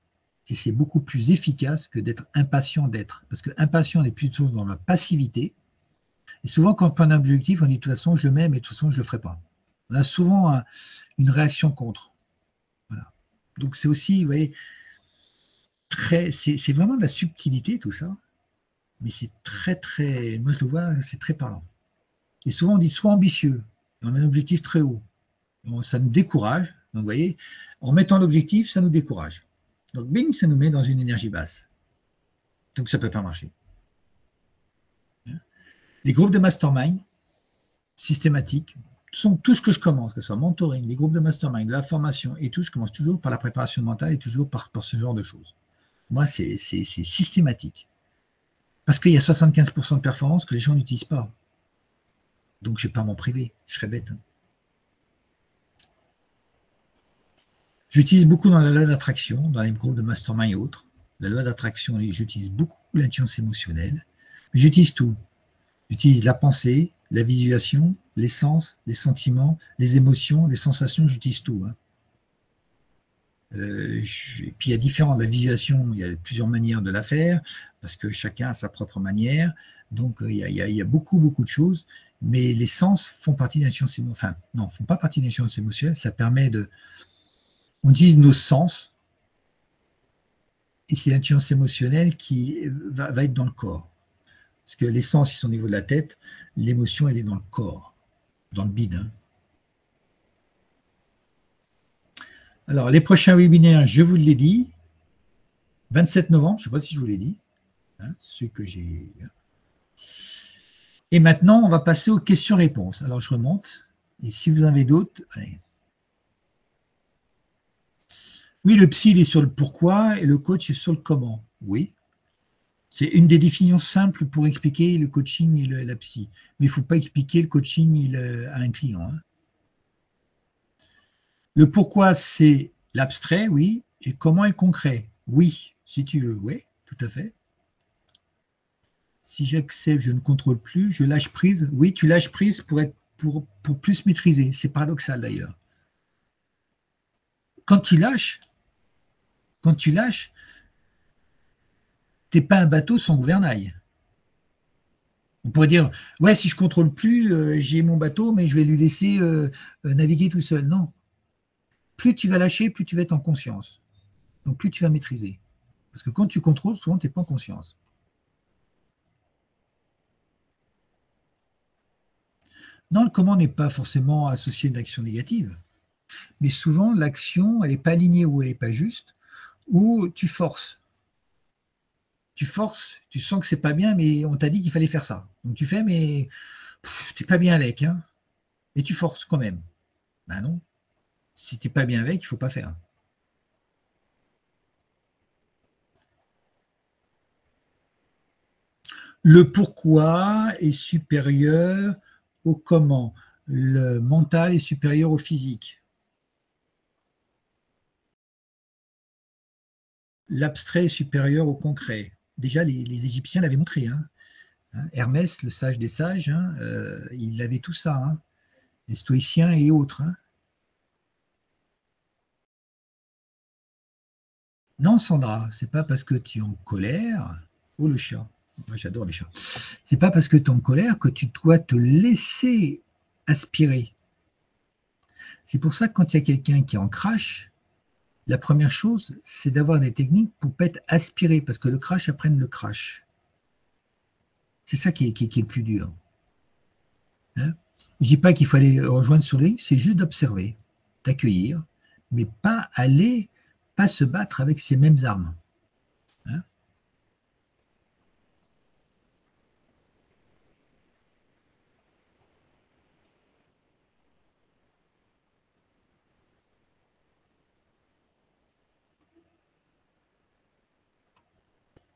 Et c'est beaucoup plus efficace que d'être impatient d'être. Parce que impatient, on est plutôt dans la passivité. Et souvent, quand on prend un objectif, on dit de toute façon, je le mets, mais de toute façon, je ne le ferai pas. On a souvent une réaction contre. Voilà. Donc, c'est aussi, vous voyez, c'est vraiment de la subtilité, tout ça. Mais c'est très, très, moi je le vois, c'est très parlant. Et souvent on dit sois ambitieux, on met un objectif très haut. Ça nous décourage. Donc vous voyez, en mettant l'objectif, ça nous décourage. Donc bing, ça nous met dans une énergie basse. Donc ça ne peut pas marcher. Les groupes de mastermind systématiques sont tout ce que je commence, que ce soit mentoring, les groupes de mastermind, la formation et tout, je commence toujours par la préparation mentale et toujours par ce genre de choses. Moi, c'est systématique. Parce qu'il y a 75% de performance que les gens n'utilisent pas. Donc, je ne vais pas m'en priver, je serais bête. J'utilise beaucoup dans la loi d'attraction, dans les groupes de mastermind et autres. La loi d'attraction, j'utilise beaucoup l'intelligence émotionnelle. J'utilise tout. J'utilise la pensée, la visualisation, les sens, les sentiments, les émotions, les sensations, j'utilise tout. Puis il y a différentes, la visualisation, il y a plusieurs manières de la faire, parce que chacun a sa propre manière. Donc il y a beaucoup de choses, mais les sens font partie de l'intelligence émotionnelle. Enfin, non, font pas partie de l'intelligence émotionnelle, ça permet de... On utilise nos sens, et c'est l'intelligence émotionnelle qui va être dans le corps. Parce que les sens, ils sont au niveau de la tête, l'émotion, elle est dans le corps, dans le bide. Hein. Alors, les prochains webinaires, je vous l'ai dit, 27 novembre, je ne sais pas si je vous l'ai dit, hein, ceux que j'ai... Et maintenant, on va passer aux questions-réponses. Alors, je remonte, et si vous en avez d'autres, allez. Oui, le psy, il est sur le pourquoi, et le coach est sur le comment. Oui, c'est une des définitions simples pour expliquer le coaching et la psy. Mais il ne faut pas expliquer le coaching à un client. Hein. Le pourquoi, c'est l'abstrait, oui. Et comment est le concret? Oui, si tu veux, oui, tout à fait. Si j'accepte, je ne contrôle plus, je lâche prise. Oui, tu lâches prise pour plus maîtriser. C'est paradoxal d'ailleurs. Quand tu lâches, tu n'es pas un bateau sans gouvernail. On pourrait dire, ouais, si je ne contrôle plus, j'ai mon bateau, mais je vais lui laisser naviguer tout seul. Non. Plus tu vas lâcher, plus tu vas être en conscience. Donc plus tu vas maîtriser. Parce que quand tu contrôles, souvent, tu n'es pas en conscience. Non, le comment n'est pas forcément associé à une action négative. Mais souvent, l'action, elle n'est pas alignée ou elle n'est pas juste, ou tu forces. Tu forces, tu sens que c'est pas bien, mais on t'a dit qu'il fallait faire ça. Donc tu fais, mais tu n'es pas bien avec, hein, mais tu forces quand même. Ben non, si tu n'es pas bien avec, il ne faut pas faire. Le pourquoi est supérieur au comment. Le mental est supérieur au physique. L'abstrait est supérieur au concret. Déjà, les Égyptiens l'avaient montré. Hein. Hermès, le sage des sages, hein, il avait tout ça. Hein. Les stoïciens et autres. Hein. Non, Sandra, c'est pas parce que tu es en colère. Oh, le chat. Moi, j'adore les chats. C'est pas parce que tu es en colère que tu dois te laisser aspirer. C'est pour ça que quand il y a quelqu'un qui est en crash, la première chose, c'est d'avoir des techniques pour ne pas être aspiré, parce que le crash apprenne le crash. C'est ça qui est le plus dur. Hein. Je ne dis pas qu'il faut aller rejoindre sur les, c'est juste d'observer, d'accueillir, mais pas aller, pas se battre avec ces mêmes armes. Hein.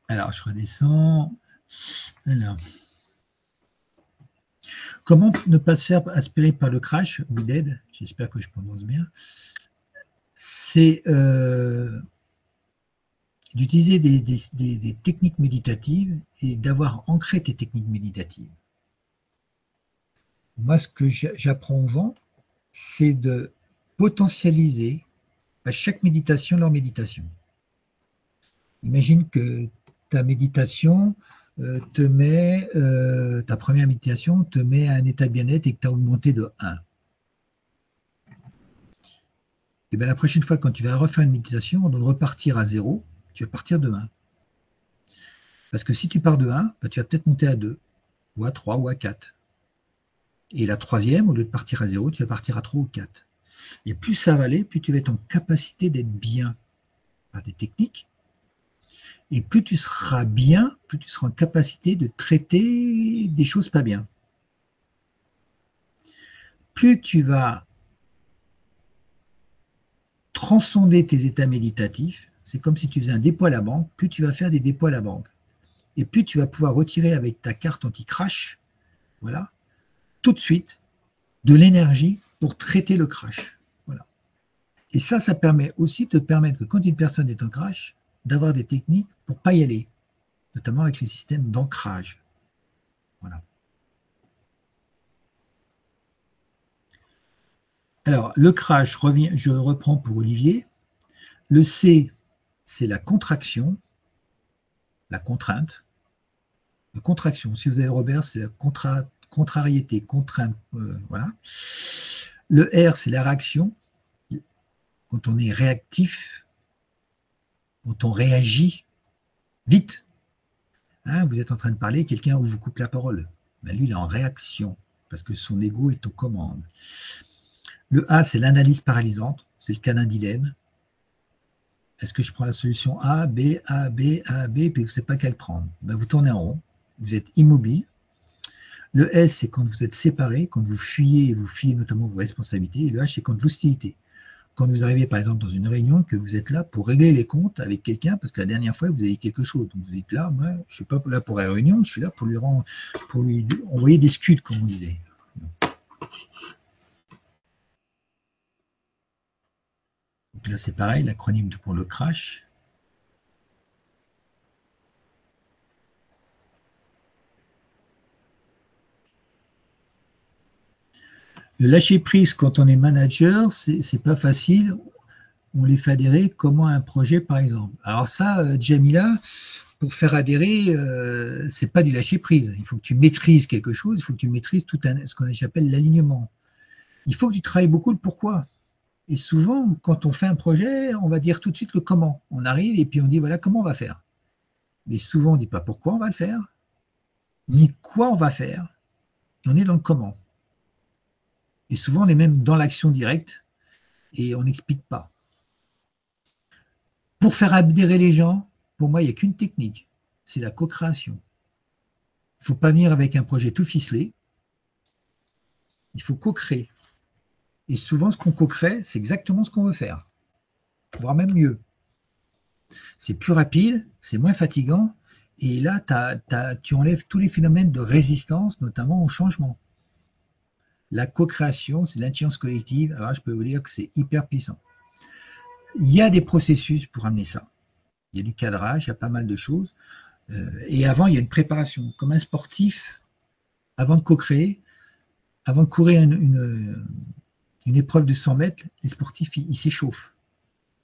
Alors, je redescends. Alors, comment ne pas se faire aspirer par le crash ou dead, j'espère que je prononce bien, c'est d'utiliser des techniques méditatives et d'avoir ancré tes techniques méditatives. Moi, ce que j'apprends aux gens, c'est de potentialiser à chaque méditation leur méditation. Imagine que ta méditation ta première méditation te met à un état de bien-être et que tu as augmenté de 1. Et bien la prochaine fois, quand tu vas refaire une méditation, au lieu de repartir à 0, tu vas partir de 1. Parce que si tu pars de 1, ben, tu vas peut-être monter à 2, ou à 3, ou à 4. Et la troisième, au lieu de partir à 0, tu vas partir à 3 ou 4. Et plus ça va aller, plus tu vas être en capacité d'être bien par des techniques. Et plus tu seras bien, plus tu seras en capacité de traiter des choses pas bien. Plus tu vas transcender tes états méditatifs, c'est comme si tu faisais un dépôt à la banque, plus tu vas faire des dépôts à la banque. Et plus tu vas pouvoir retirer avec ta carte anti-crash, voilà, tout de suite, de l'énergie pour traiter le crash. Voilà. Et ça permet aussi de te permettre que quand une personne est en crash, d'avoir des techniques pour ne pas y aller, notamment avec les systèmes d'ancrage. Voilà. Alors, le crash, je reprends pour Olivier. Le C, c'est la contraction, la contrainte. La contraction, si vous avez Robert, c'est la contrariété, contrainte. Voilà. Le R, c'est la réaction. Quand on est réactif, quand on réagit vite. Hein, vous êtes en train de parler, quelqu'un vous coupe la parole. Ben lui, il est en réaction, parce que son ego est aux commandes. Le A, c'est l'analyse paralysante, c'est le cas d'un dilemme. Est-ce que je prends la solution A, B, A, B, A, B, puis vous ne savez pas quelle prendre? Ben, vous tournez en rond, vous êtes immobile. Le S, c'est quand vous êtes séparé, quand vous fuyez notamment vos responsabilités. Et le H, c'est quand l'hostilité. Quand vous arrivez par exemple dans une réunion, que vous êtes là pour régler les comptes avec quelqu'un, parce que la dernière fois, vous avez quelque chose. Donc vous êtes là, moi, je ne suis pas là pour la réunion, je suis là pour lui envoyer des scuds, comme on disait. Donc là, c'est pareil, l'acronyme pour le crash. Le lâcher prise quand on est manager, c'est pas facile. On les fait adhérer comment un projet, par exemple. Alors ça, Jamila, pour faire adhérer, c'est pas du lâcher prise. Il faut que tu maîtrises quelque chose, il faut que tu maîtrises ce qu'on appelle l'alignement. Il faut que tu travailles beaucoup le pourquoi. Et souvent, quand on fait un projet, on va dire tout de suite le comment. On arrive et puis on dit voilà comment on va faire. Mais souvent, on ne dit pas pourquoi on va le faire, ni quoi on va faire. Et on est dans le comment. Et souvent, on est même dans l'action directe et on n'explique pas. Pour faire adhérer les gens, pour moi, il n'y a qu'une technique. c'est la co-création. Il ne faut pas venir avec un projet tout ficelé. Il faut co-créer. Et souvent, ce qu'on co-crée, c'est exactement ce qu'on veut faire, voire même mieux. C'est plus rapide, c'est moins fatigant, et là, tu enlèves tous les phénomènes de résistance, notamment au changement. La co-création, c'est l'intelligence collective. Alors, je peux vous dire que c'est hyper puissant. Il y a des processus pour amener ça. Il y a du cadrage, il y a pas mal de choses. Et avant, il y a une préparation. Comme un sportif, avant de co-créer, avant de courir une épreuve de 100 mètres, les sportifs, ils s'échauffent.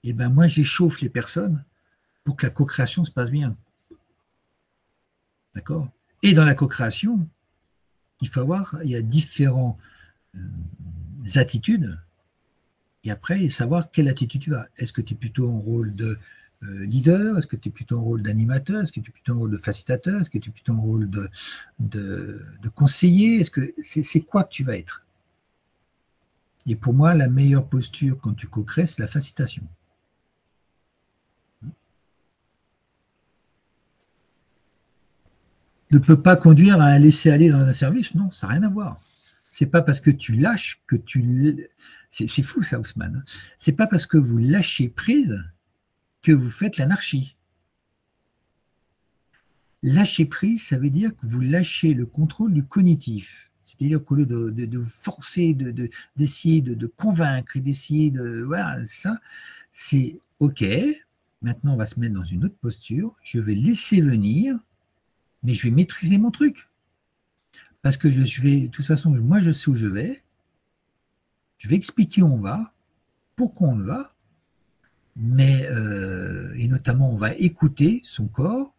Et ben moi, j'échauffe les personnes pour que la co-création se passe bien. D'accord? Et dans la co-création, il faut avoir, il y a différentes attitudes, et après, savoir quelle attitude tu as. Est-ce que tu es plutôt en rôle de leader? Est-ce que tu es plutôt en rôle d'animateur? Est-ce que tu es plutôt en rôle de facilitateur? Est-ce que tu es plutôt en rôle de conseiller? Est-ce que c'est quoi que tu vas être? Et pour moi, la meilleure posture quand tu co-crées, c'est la facilitation. Ne peut pas conduire à un laisser-aller dans un service, non, ça n'a rien à voir. C'est pas parce que tu lâches que tu... C'est fou ça, Haussmann. C'est pas parce que vous lâchez prise que vous faites l'anarchie. Lâcher prise, ça veut dire que vous lâchez le contrôle du cognitif. C'est-à-dire qu'au lieu de vous forcer, d'essayer de convaincre et d'essayer de... Voilà, ça, c'est OK, maintenant on va se mettre dans une autre posture, je vais laisser venir, mais je vais maîtriser mon truc. Parce que je vais, de toute façon, moi je sais où je vais expliquer où on va, pourquoi on va, mais, et notamment on va écouter son corps,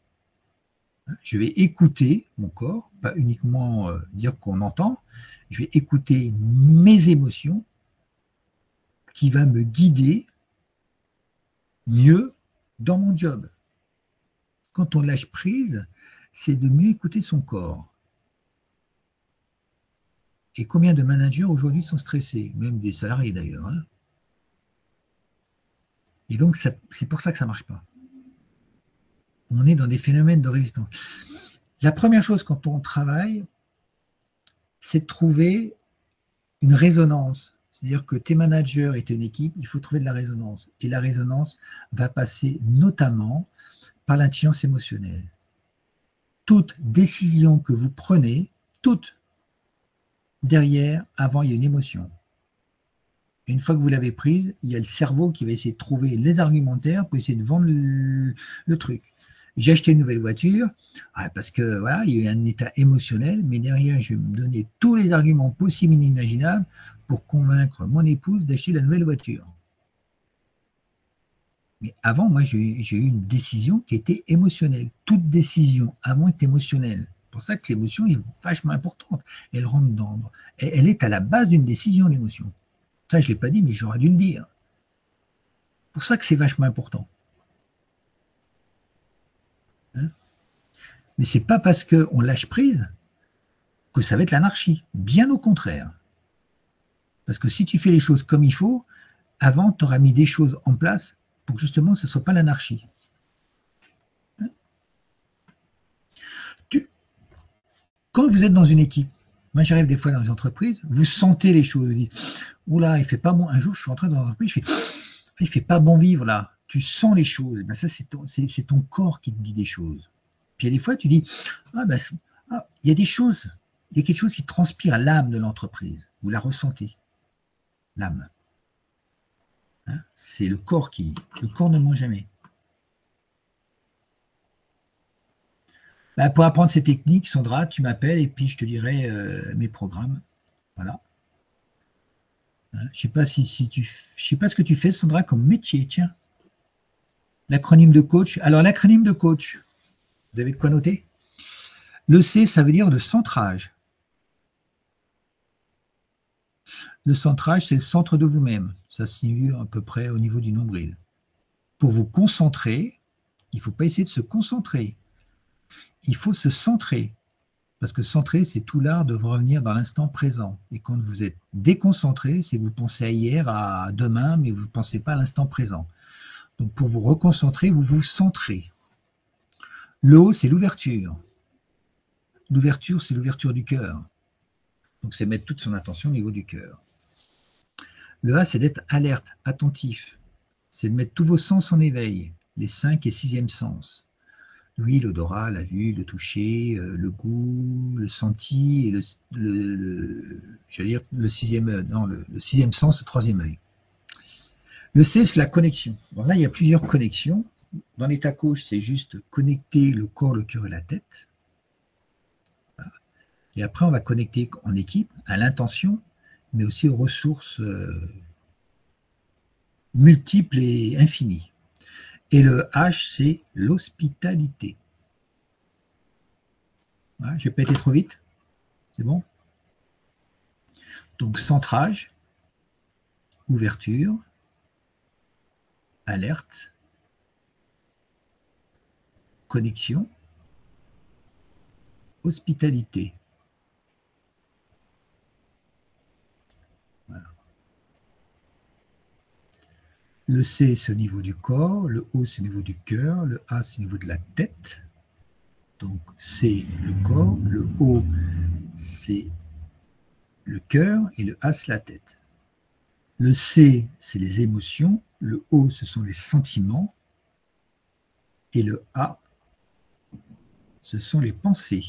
je vais écouter mon corps, pas uniquement dire qu'on entend, je vais écouter mes émotions qui va me guider mieux dans mon job. Quand on lâche prise, c'est de mieux écouter son corps. Et combien de managers aujourd'hui sont stressés, même des salariés d'ailleurs. Hein. Et donc, c'est pour ça que ça ne marche pas. On est dans des phénomènes de résistance. La première chose quand on travaille, c'est de trouver une résonance. C'est-à-dire que tes managers et ton équipe, il faut trouver de la résonance. Et la résonance va passer notamment par l'intelligence émotionnelle. Toute décision que vous prenez, toute, derrière, avant, il y a une émotion. Et une fois que vous l'avez prise, il y a le cerveau qui va essayer de trouver les argumentaires pour essayer de vendre le truc. J'ai acheté une nouvelle voiture parce que voilà, il y a eu un état émotionnel, mais derrière, je vais me donner tous les arguments possibles et inimaginables pour convaincre mon épouse d'acheter la nouvelle voiture. Mais avant, moi, j'ai eu une décision qui était émotionnelle. Toute décision avant est émotionnelle. C'est pour ça que l'émotion est vachement importante. Elle rentre dans, elle est à la base d'une décision, l'émotion. Ça, je ne l'ai pas dit, mais j'aurais dû le dire. C'est pour ça que c'est vachement important. Hein? Mais ce n'est pas parce qu'on lâche prise que ça va être l'anarchie. Bien au contraire. Parce que si tu fais les choses comme il faut, avant, tu auras mis des choses en place pour que justement ce ne soit pas l'anarchie. Hein? Quand vous êtes dans une équipe, moi j'arrive des fois dans les entreprises, vous sentez les choses, vous dites, oula, il fait pas bon. Un jour, je suis rentré dans l'entreprise, je fais, il fait pas bon vivre là. Tu sens les choses. Ben, ça, c'est ton corps qui te dit des choses. Puis il y a des fois, tu dis, il y a des choses, il y a quelque chose qui transpire à l'âme de l'entreprise. Vous la ressentez, l'âme. Hein, c'est le corps le corps ne ment jamais. Ben, pour apprendre ces techniques, Sandra, tu m'appelles et puis je te dirai mes programmes. Voilà. Hein, je sais pas je sais pas ce que tu fais, Sandra, comme métier, tiens. L'acronyme de coach. Alors, l'acronyme de coach, vous avez de quoi noter? Le C, ça veut dire de centrage. Le centrage, c'est le centre de vous-même. Ça se situe à peu près au niveau du nombril. Pour vous concentrer, il ne faut pas essayer de se concentrer. Il faut se centrer. Parce que centrer, c'est tout l'art de revenir dans l'instant présent. Et quand vous êtes déconcentré, c'est que vous pensez à hier, à demain, mais vous ne pensez pas à l'instant présent. Donc pour vous reconcentrer, vous vous centrez. Le O, c'est l'ouverture. L'ouverture, c'est l'ouverture du cœur. Donc, c'est mettre toute son attention au niveau du cœur. Le A, c'est d'être alerte, attentif. C'est de mettre tous vos sens en éveil, les 5 et 6e sens. Oui, l'odorat, la vue, le toucher, le goût, le senti et le sixième œil, non, le sixième sens, le troisième œil. Le C, c'est la connexion. Alors là, il y a plusieurs connexions. Dans l'état gauche, c'est juste connecter le corps, le cœur et la tête. Voilà. Et après, on va connecter en équipe à l'intention, mais aussi aux ressources multiples et infinies. Et le H, c'est l'hospitalité. Voilà, je n'ai pas été trop vite. C'est bon? Donc, centrage, ouverture, alerte, connexion, hospitalité. Voilà. Le C, c'est au niveau du corps, le O, c'est au niveau du cœur, le A, c'est au niveau de la tête. Donc, C, le corps, le O, c'est le cœur et le A, c'est la tête. Le C, c'est les émotions, le O, ce sont les sentiments et le A, ce sont les pensées.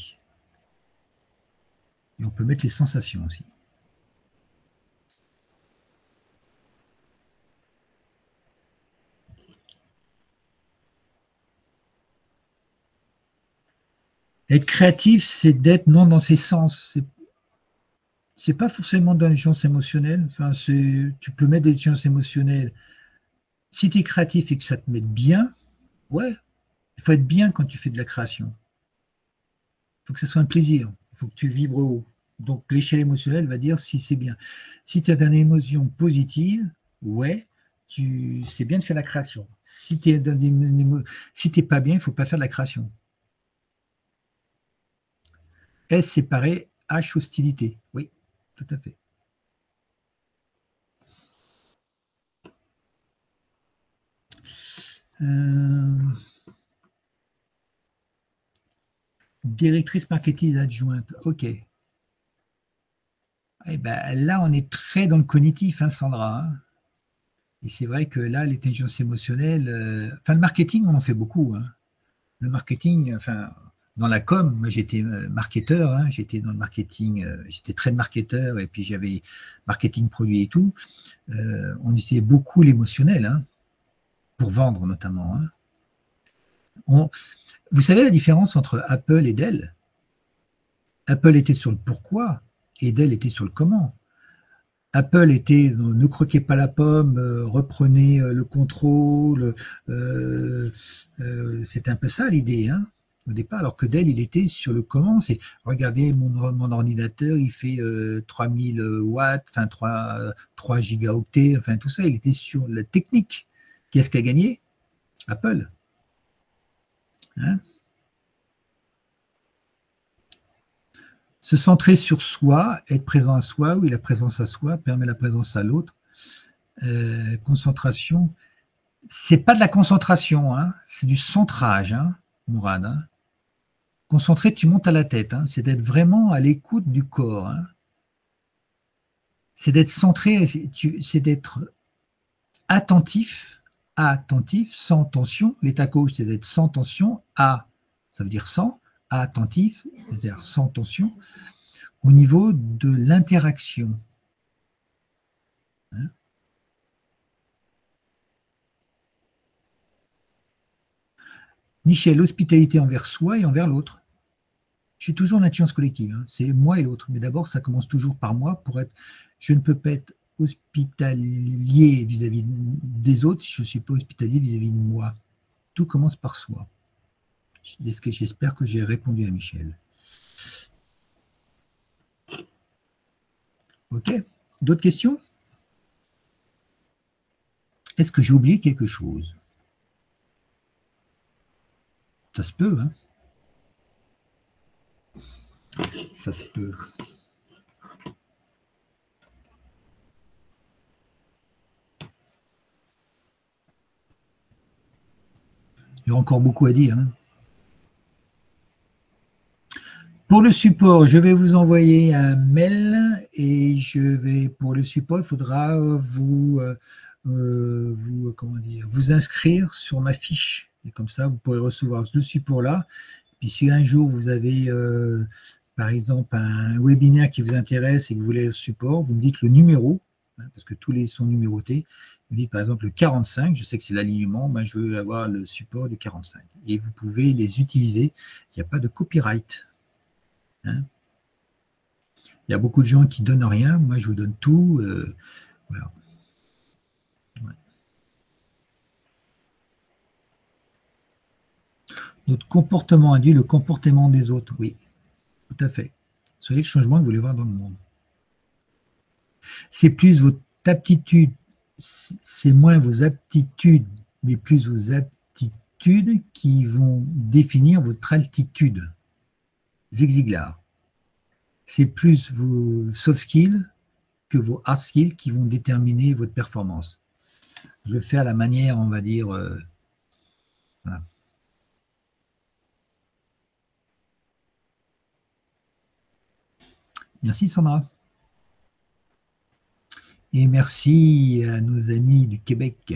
Et on peut mettre les sensations aussi. Être créatif, c'est d'être non dans ses sens. C'est pas forcément d'intelligence émotionnelle. Enfin, tu peux mettre des intelligences émotionnelles. Si tu es créatif et que ça te met bien, ouais, il faut être bien quand tu fais de la création. Il faut que ce soit un plaisir. Il faut que tu vibres haut. Donc l'échelle émotionnelle va dire si c'est bien. Si tu as une émotion positive, ouais, c'est bien de faire la création. Si tu n'es pas bien, il ne faut pas faire de la création. S séparé, H hostilité. Oui, tout à fait. Euh, Directrice marketing adjointe. OK. Eh ben, là, on est très dans le cognitif, hein, Sandra. Hein. Et c'est vrai que là, l'intelligence émotionnelle, enfin, le marketing, on en fait beaucoup. Hein. Le marketing, enfin, dans la com, moi j'étais marketeur, hein, j'étais dans le marketing, j'étais trade marketeur et puis j'avais marketing produit et tout. On utilisait beaucoup l'émotionnel, hein, pour vendre notamment. Hein. Vous savez la différence entre Apple et Dell? Apple était sur le pourquoi et Dell était sur le comment. Apple était ne croquez pas la pomme, reprenez le contrôle. C'était un peu ça l'idée, hein, au départ. Alors que Dell, il était sur le comment. C'est regardez mon ordinateur, il fait 3000 watts, enfin 3 gigaoctets, enfin tout ça. Il était sur la technique. Qui est-ce qui a gagné? Apple. Hein. Se centrer sur soi, être présent à soi, oui, la présence à soi permet la présence à l'autre. Concentration, c'est pas de la concentration, hein, c'est du centrage, hein, Mourad. Hein. Concentré, tu montes à la tête, hein, c'est d'être vraiment à l'écoute du corps. Hein. C'est d'être centré, c'est d'être attentif, attentif, sans tension. L'état gauche, c'est d'être sans tension, ça veut dire sans, attentif, c'est-à-dire sans tension, au niveau de l'interaction. Hein. Michel, l'hospitalité envers soi et envers l'autre. Je suis toujours en intelligence collective, hein. C'est moi et l'autre. Mais d'abord, ça commence toujours par moi pour être. Je ne peux pas être hospitalier vis-à-vis des autres si je ne suis pas hospitalier vis-à-vis de moi. Tout commence par soi. J'espère que j'ai répondu à Michel. OK. D'autres questions? Est-ce que j'ai oublié quelque chose? Ça se peut, hein? Ça se peut. Il y a encore beaucoup à dire. Hein. pour le support, je vais vous envoyer un mail et pour le support, il faudra comment dire, vous inscrire sur ma fiche. Et comme ça, vous pourrez recevoir le support là. Puis si un jour vous avez, par exemple, un webinaire qui vous intéresse et que vous voulez le support, vous me dites le numéro, hein, parce que tous les sont numérotés. Vous dites par exemple le 45, je sais que c'est l'alignement, ben je veux avoir le support du 45. Et vous pouvez les utiliser. Il n'y a pas de copyright. Hein. Il y a beaucoup de gens qui ne donnent rien. Moi, je vous donne tout. Voilà. Ouais. Notre comportement induit le comportement des autres. Oui, tout à fait. Soyez le changement que vous voulez voir dans le monde. C'est plus votre aptitude, c'est moins vos aptitudes, mais plus vos aptitudes qui vont définir votre altitude. Zig Ziglar. C'est plus vos soft skills que vos hard skills qui vont déterminer votre performance. Je le fais à la manière, on va dire, voilà. Merci Sandra. Et merci à nos amis du Québec,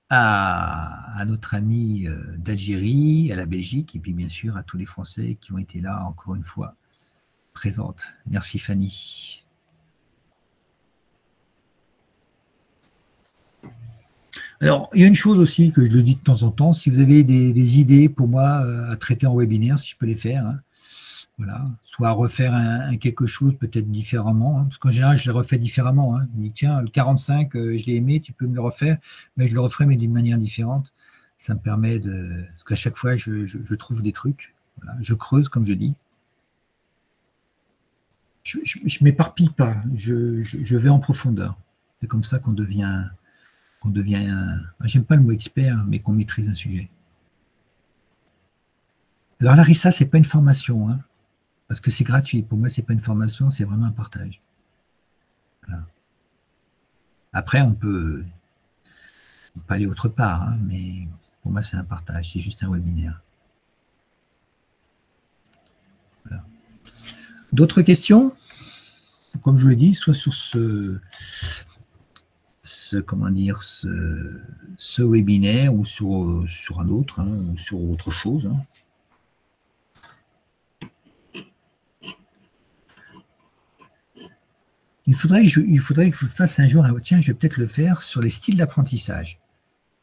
à notre ami d'Algérie, à la Belgique, et puis bien sûr à tous les Français qui ont été là encore une fois présentes. Merci Fanny. Alors, il y a une chose aussi que je le dis de temps en temps, si vous avez des idées pour moi à traiter en webinaire, si je peux les faire, hein, voilà, soit refaire quelque chose peut-être différemment, hein, parce qu'en général, je les refais différemment. Hein. Je me dis, tiens, le 45, je l'ai aimé, tu peux me le refaire, mais je le referai, mais d'une manière différente. Ça me permet de... Parce qu'à chaque fois, je trouve des trucs. Voilà, je creuse, comme je dis. Je ne m'éparpille pas, je vais en profondeur. C'est comme ça qu'on devient j'aime pas le mot expert, mais qu'on maîtrise un sujet. Alors Larissa, c'est pas une formation, hein, parce que c'est gratuit. Pour moi, c'est pas une formation, c'est vraiment un partage. Voilà. Après, on peut aller autre part, hein, mais pour moi, c'est un partage, c'est juste un webinaire. Voilà. D'autres questions? Comme je vous l'ai dit, soit sur ce webinaire ou sur un autre, hein, ou sur autre chose. Hein. Il faudrait que je fasse un jour, tiens, je vais peut-être le faire sur les styles d'apprentissage.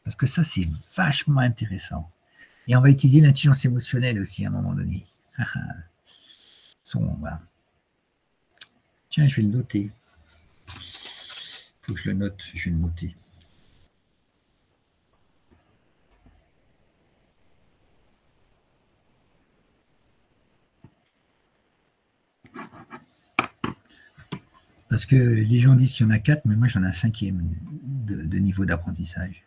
Parce que ça, c'est vachement intéressant. Et on va utiliser l'intelligence émotionnelle aussi à un moment donné. Voilà. Tiens, je vais le noter. Il faut que je le note, je vais le noter. Parce que les gens disent qu'il y en a 4, mais moi j'en ai un 5e de niveau d'apprentissage.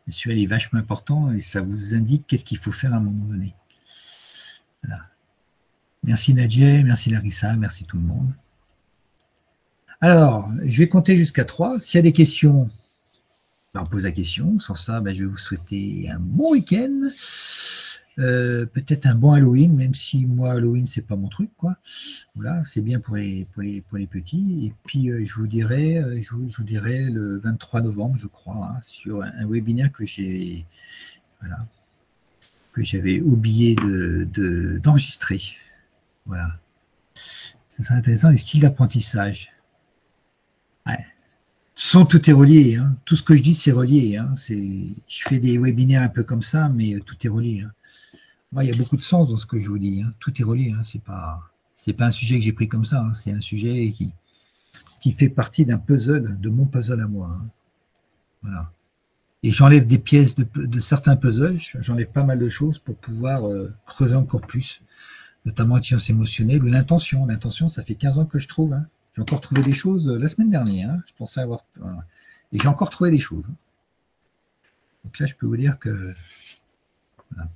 Celui-là est vachement important et ça vous indique qu'est-ce qu'il faut faire à un moment donné. Voilà. Merci Nadje, merci Larissa, merci tout le monde. Alors, je vais compter jusqu'à 3. S'il y a des questions, on pose la question. Sans ça, je vais vous souhaiter un bon week-end. Peut-être un bon Halloween, même si moi, Halloween, c'est pas mon truc, quoi. Voilà, c'est bien pour les petits. Et puis, je vous dirai le 23 novembre, je crois, hein, sur un webinaire que j'avais oublié d'enregistrer. Voilà. Ça serait intéressant, les styles d'apprentissage. Ouais. Tout est relié. Hein. Tout ce que je dis, c'est relié. Hein. Je fais des webinaires un peu comme ça, mais tout est relié. Hein. Moi, il y a beaucoup de sens dans ce que je vous dis. Hein. Tout est relié. Hein. C'est pas un sujet que j'ai pris comme ça. Hein. C'est un sujet qui fait partie d'un puzzle, de mon puzzle à moi. Hein. Voilà. Et j'enlève des pièces de certains puzzles. J'enlève pas mal de choses pour pouvoir creuser encore plus, notamment la science émotionnelle ou l'intention. L'intention, ça fait 15 ans que je trouve. Hein. J'ai encore trouvé des choses la semaine dernière. Hein. Je pensais avoir... Voilà. Et j'ai encore trouvé des choses. Donc là, je peux vous dire que... Voilà.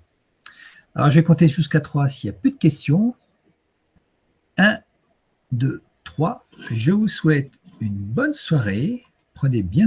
Alors, je vais compter jusqu'à 3 s'il n'y a plus de questions. 1, 2, 3. Je vous souhaite une bonne soirée. Prenez bien soin